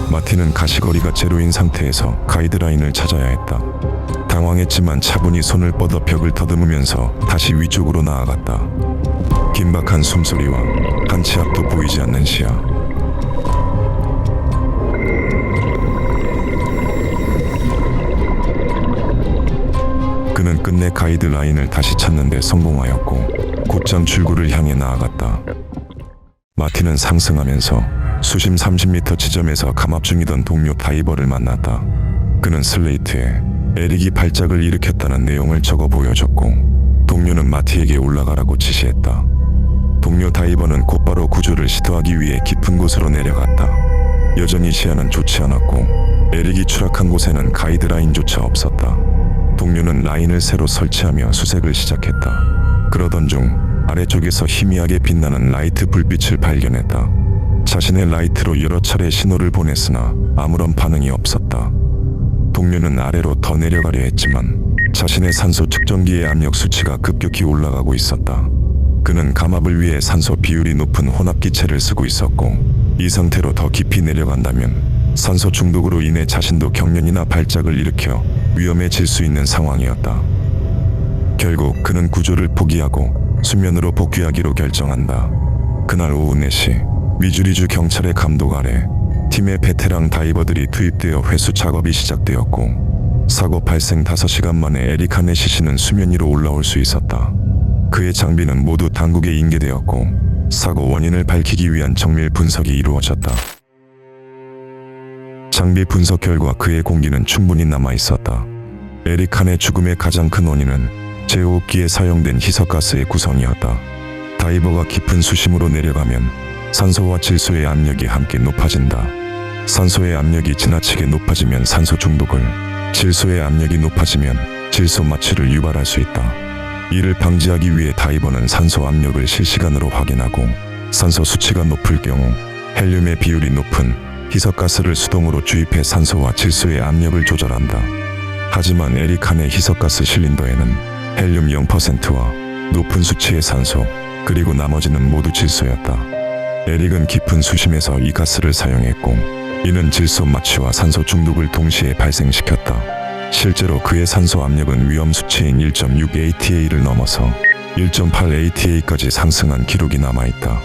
마틴은 가시거리가 제로인 상태에서 가이드라인을 찾아야 했다. 당황했지만 차분히 손을 뻗어 벽을 더듬으면서 다시 위쪽으로 나아갔다. 긴박한 숨소리와 한 치 앞도 보이지 않는 시야. 그는 끝내 가이드라인을 다시 찾는 데 성공하였고 곧장 출구를 향해 나아갔다. 마틴은 상승하면서 수심 30m 지점에서 감압 중이던 동료 다이버를 만났다. 그는 슬레이트에 에릭이 발작을 일으켰다는 내용을 적어 보여줬고 동료는 마티에게 올라가라고 지시했다. 동료 다이버는 곧바로 구조를 시도하기 위해 깊은 곳으로 내려갔다. 여전히 시야는 좋지 않았고 에릭이 추락한 곳에는 가이드라인조차 없었다. 동료는 라인을 새로 설치하며 수색을 시작했다. 그러던 중 아래쪽에서 희미하게 빛나는 라이트 불빛을 발견했다. 자신의 라이트로 여러 차례 신호를 보냈으나 아무런 반응이 없었다. 동료는 아래로 더 내려가려 했지만 자신의 산소 측정기의 압력 수치가 급격히 올라가고 있었다. 그는 감압을 위해 산소 비율이 높은 혼합기체를 쓰고 있었고 이 상태로 더 깊이 내려간다면 산소 중독으로 인해 자신도 경련이나 발작을 일으켜 위험해질 수 있는 상황이었다. 결국 그는 구조를 포기하고 수면으로 복귀하기로 결정한다. 그날 오후 4시 미주리주 경찰의 감독 아래 팀의 베테랑 다이버들이 투입되어 회수 작업이 시작되었고 사고 발생 5시간 만에 에릭 하네시시는 수면 위로 올라올 수 있었다. 그의 장비는 모두 당국에 인계되었고 사고 원인을 밝히기 위한 정밀 분석이 이루어졌다. 장비 분석 결과 그의 공기는 충분히 남아 있었다. 에릭 한의 죽음의 가장 큰 원인은 제호흡기에 사용된 희석가스의 구성이었다. 다이버가 깊은 수심으로 내려가면 산소와 질소의 압력이 함께 높아진다. 산소의 압력이 지나치게 높아지면 산소 중독을, 질소의 압력이 높아지면 질소 마취를 유발할 수 있다. 이를 방지하기 위해 다이버는 산소 압력을 실시간으로 확인하고 산소 수치가 높을 경우 헬륨의 비율이 높은 희석가스를 수동으로 주입해 산소와 질소의 압력을 조절한다. 하지만 에리칸의 희석가스 실린더에는 헬륨 0%와 높은 수치의 산소, 그리고 나머지는 모두 질소였다. 에릭은 깊은 수심에서 이 가스를 사용했고 이는 질소 마취와 산소 중독을 동시에 발생시켰다. 실제로 그의 산소 압력은 위험 수치인 1.6 ATA를 넘어서 1.8 ATA까지 상승한 기록이 남아있다.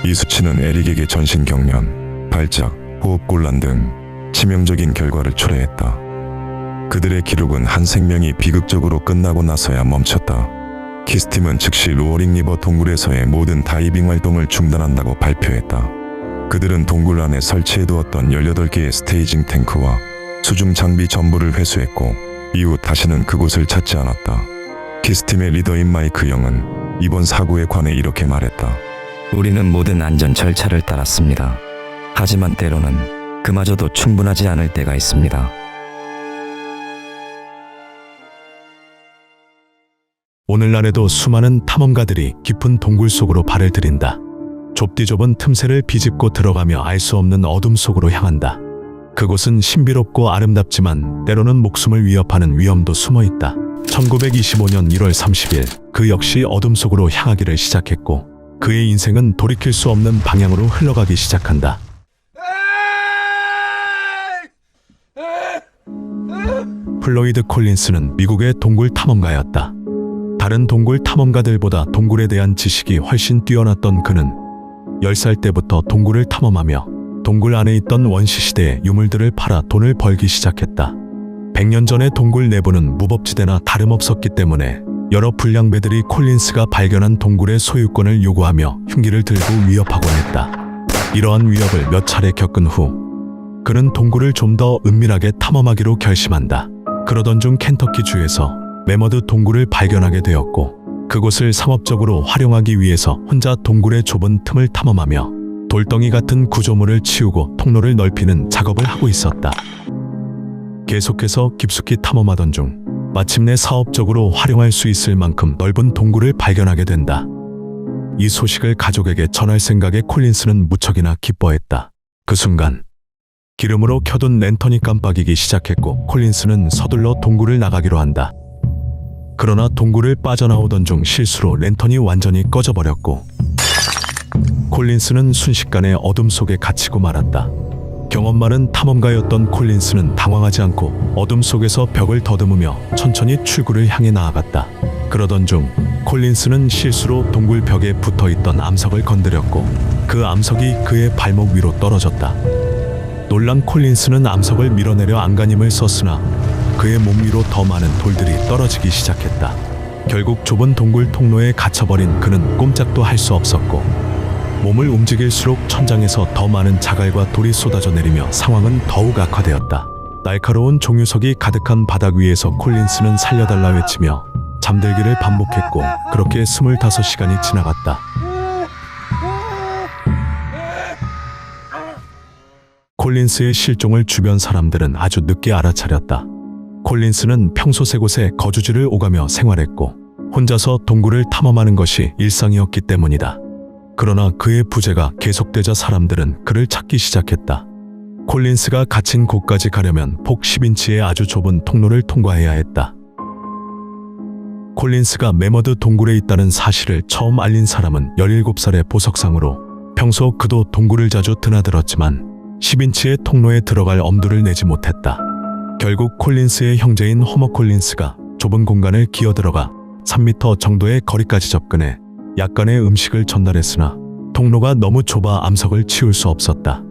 이 수치는 에릭에게 전신경련, 발작, 호흡곤란 등 치명적인 결과를 초래했다. 그들의 기록은 한 생명이 비극적으로 끝나고 나서야 멈췄다. 키스팀은 즉시 로어링 리버 동굴에서의 모든 다이빙 활동을 중단한다고 발표했다. 그들은 동굴 안에 설치해두었던 18개의 스테이징 탱크와 수중 장비 전부를 회수했고 이후 다시는 그곳을 찾지 않았다. 키스팀의 리더인 마이크 영은 이번 사고에 관해 이렇게 말했다. 우리는 모든 안전 절차를 따랐습니다. 하지만 때로는 그마저도 충분하지 않을 때가 있습니다. 오늘날에도 수많은 탐험가들이 깊은 동굴 속으로 발을 들인다. 좁디 좁은 틈새를 비집고 들어가며 알 수 없는 어둠 속으로 향한다. 그곳은 신비롭고 아름답지만 때로는 목숨을 위협하는 위험도 숨어 있다. 1925년 1월 30일 그 역시 어둠 속으로 향하기를 시작했고 그의 인생은 돌이킬 수 없는 방향으로 흘러가기 시작한다. 플로이드 콜린스는 미국의 동굴 탐험가였다. 다른 동굴 탐험가들보다 동굴에 대한 지식이 훨씬 뛰어났던 그는 10살 때부터 동굴을 탐험하며 동굴 안에 있던 원시시대의 유물들을 팔아 돈을 벌기 시작했다. 100년 전의 동굴 내부는 무법지대나 다름없었기 때문에 여러 불량배들이 콜린스가 발견한 동굴의 소유권을 요구하며 흉기를 들고 위협하곤 했다. 이러한 위협을 몇 차례 겪은 후 그는 동굴을 좀 더 은밀하게 탐험하기로 결심한다. 그러던 중 켄터키주에서 메머드 동굴을 발견하게 되었고 그곳을 상업적으로 활용하기 위해서 혼자 동굴의 좁은 틈을 탐험하며 돌덩이 같은 구조물을 치우고 통로를 넓히는 작업을 하고 있었다. 계속해서 깊숙이 탐험하던 중 마침내 사업적으로 활용할 수 있을 만큼 넓은 동굴을 발견하게 된다. 이 소식을 가족에게 전할 생각에 콜린스는 무척이나 기뻐했다. 그 순간 기름으로 켜둔 랜턴이 깜빡이기 시작했고 콜린스는 서둘러 동굴을 나가기로 한다. 그러나 동굴을 빠져나오던 중 실수로 랜턴이 완전히 꺼져버렸고 콜린스는 순식간에 어둠 속에 갇히고 말았다. 경험 많은 탐험가였던 콜린스는 당황하지 않고 어둠 속에서 벽을 더듬으며 천천히 출구를 향해 나아갔다. 그러던 중 콜린스는 실수로 동굴 벽에 붙어있던 암석을 건드렸고 그 암석이 그의 발목 위로 떨어졌다. 놀란 콜린스는 암석을 밀어내려 안간힘을 썼으나 그의 몸 위로 더 많은 돌들이 떨어지기 시작했다. 결국 좁은 동굴 통로에 갇혀버린 그는 꼼짝도 할 수 없었고 몸을 움직일수록 천장에서 더 많은 자갈과 돌이 쏟아져 내리며 상황은 더욱 악화되었다. 날카로운 종유석이 가득한 바닥 위에서 콜린스는 살려달라 외치며 잠들기를 반복했고 그렇게 25시간이 지나갔다. 콜린스의 실종을 주변 사람들은 아주 늦게 알아차렸다. 콜린스는 평소 세 곳에 거주지를 오가며 생활했고 혼자서 동굴을 탐험하는 것이 일상이었기 때문이다. 그러나 그의 부재가 계속되자 사람들은 그를 찾기 시작했다. 콜린스가 갇힌 곳까지 가려면 폭 10인치의 아주 좁은 통로를 통과해야 했다. 콜린스가 메머드 동굴에 있다는 사실을 처음 알린 사람은 17살의 보석상으로 평소 그도 동굴을 자주 드나들었지만 10인치의 통로에 들어갈 엄두를 내지 못했다. 결국 콜린스의 형제인 호머 콜린스가 좁은 공간을 기어들어가 3m 정도의 거리까지 접근해 약간의 음식을 전달했으나 통로가 너무 좁아 암석을 치울 수 없었다.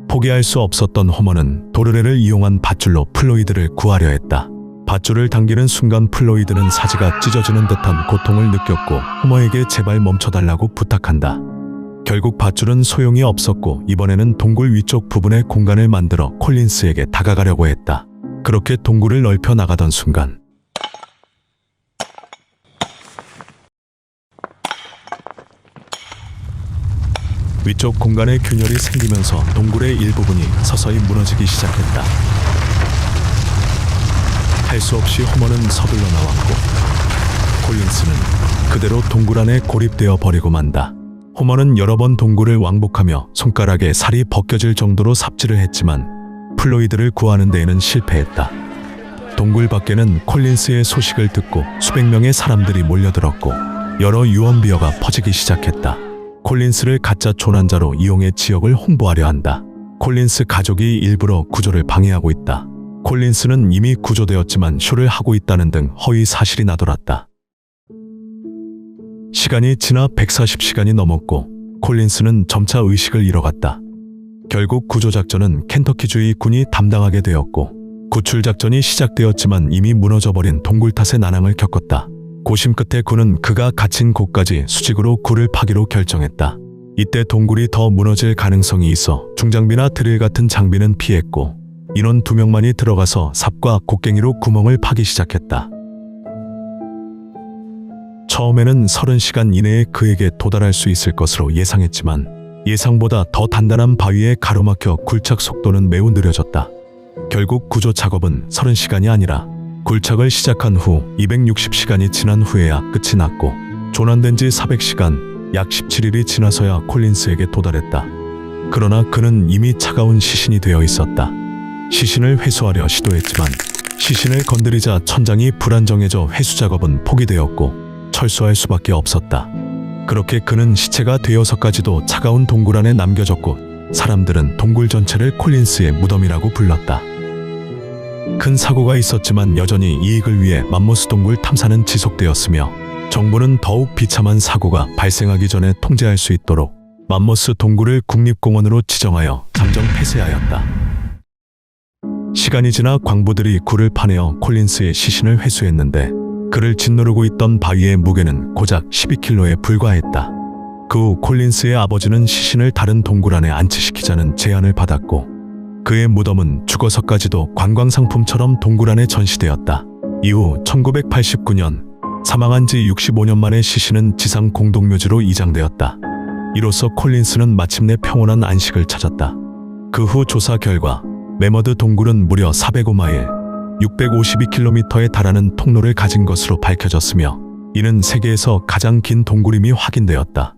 포기할 수 없었던 호머는 도르래를 이용한 밧줄로 플로이드를 구하려 했다. 밧줄을 당기는 순간 플로이드는 사지가 찢어지는 듯한 고통을 느꼈고 호머에게 제발 멈춰달라고 부탁한다. 결국 밧줄은 소용이 없었고 이번에는 동굴 위쪽 부분에 공간을 만들어 콜린스에게 다가가려고 했다. 그렇게 동굴을 넓혀 나가던 순간 위쪽 공간에 균열이 생기면서 동굴의 일부분이 서서히 무너지기 시작했다. 할 수 없이 호머는 서둘러 나왔고 콜린스는 그대로 동굴 안에 고립되어 버리고 만다. 호머는 여러 번 동굴을 왕복하며 손가락에 살이 벗겨질 정도로 삽질을 했지만 플로이드를 구하는 데에는 실패했다. 동굴 밖에는 콜린스의 소식을 듣고 수백 명의 사람들이 몰려들었고 여러 유언비어가 퍼지기 시작했다. 콜린스를 가짜 조난자로 이용해 지역을 홍보하려 한다. 콜린스 가족이 일부러 구조를 방해하고 있다. 콜린스는 이미 구조되었지만 쇼를 하고 있다는 등 허위 사실이 나돌았다. 시간이 지나 140시간이 넘었고 콜린스는 점차 의식을 잃어갔다. 결국 구조작전은 켄터키주의 군이 담당하게 되었고 구출작전이 시작되었지만 이미 무너져버린 동굴 탓에 난항을 겪었다. 고심 끝에 군은 그가 갇힌 곳까지 수직으로 굴을 파기로 결정했다. 이때 동굴이 더 무너질 가능성이 있어 중장비나 드릴 같은 장비는 피했고 인원 2명만이 들어가서 삽과 곡괭이로 구멍을 파기 시작했다. 처음에는 30시간 이내에 그에게 도달할 수 있을 것으로 예상했지만 예상보다 더 단단한 바위에 가로막혀 굴착 속도는 매우 느려졌다. 결국 구조 작업은 30시간이 아니라 굴착을 시작한 후 260시간이 지난 후에야 끝이 났고 조난된 지 400시간, 약 17일이 지나서야 콜린스에게 도달했다. 그러나 그는 이미 차가운 시신이 되어 있었다. 시신을 회수하려 시도했지만 시신을 건드리자 천장이 불안정해져 회수 작업은 포기되었고 철수할 수밖에 없었다. 그렇게 그는 시체가 되어서까지도 차가운 동굴 안에 남겨졌고 사람들은 동굴 전체를 콜린스의 무덤이라고 불렀다. 큰 사고가 있었지만 여전히 이익을 위해 맘모스 동굴 탐사는 지속되었으며 정부는 더욱 비참한 사고가 발생하기 전에 통제할 수 있도록 맘모스 동굴을 국립공원으로 지정하여 잠정 폐쇄하였다. 시간이 지나 광부들이 굴을 파내어 콜린스의 시신을 회수했는데 그를 짓누르고 있던 바위의 무게는 고작 12kg에 불과했다. 그 후 콜린스의 아버지는 시신을 다른 동굴 안에 안치시키자는 제안을 받았고 그의 무덤은 죽어서까지도 관광상품처럼 동굴 안에 전시되었다. 이후 1989년 사망한 지 65년 만에 시신은 지상 공동묘지로 이장되었다. 이로써 콜린스는 마침내 평온한 안식을 찾았다. 그 후 조사 결과 메머드 동굴은 무려 405마일, 652km에 달하는 통로를 가진 것으로 밝혀졌으며 이는 세계에서 가장 긴 동굴임이 확인되었다.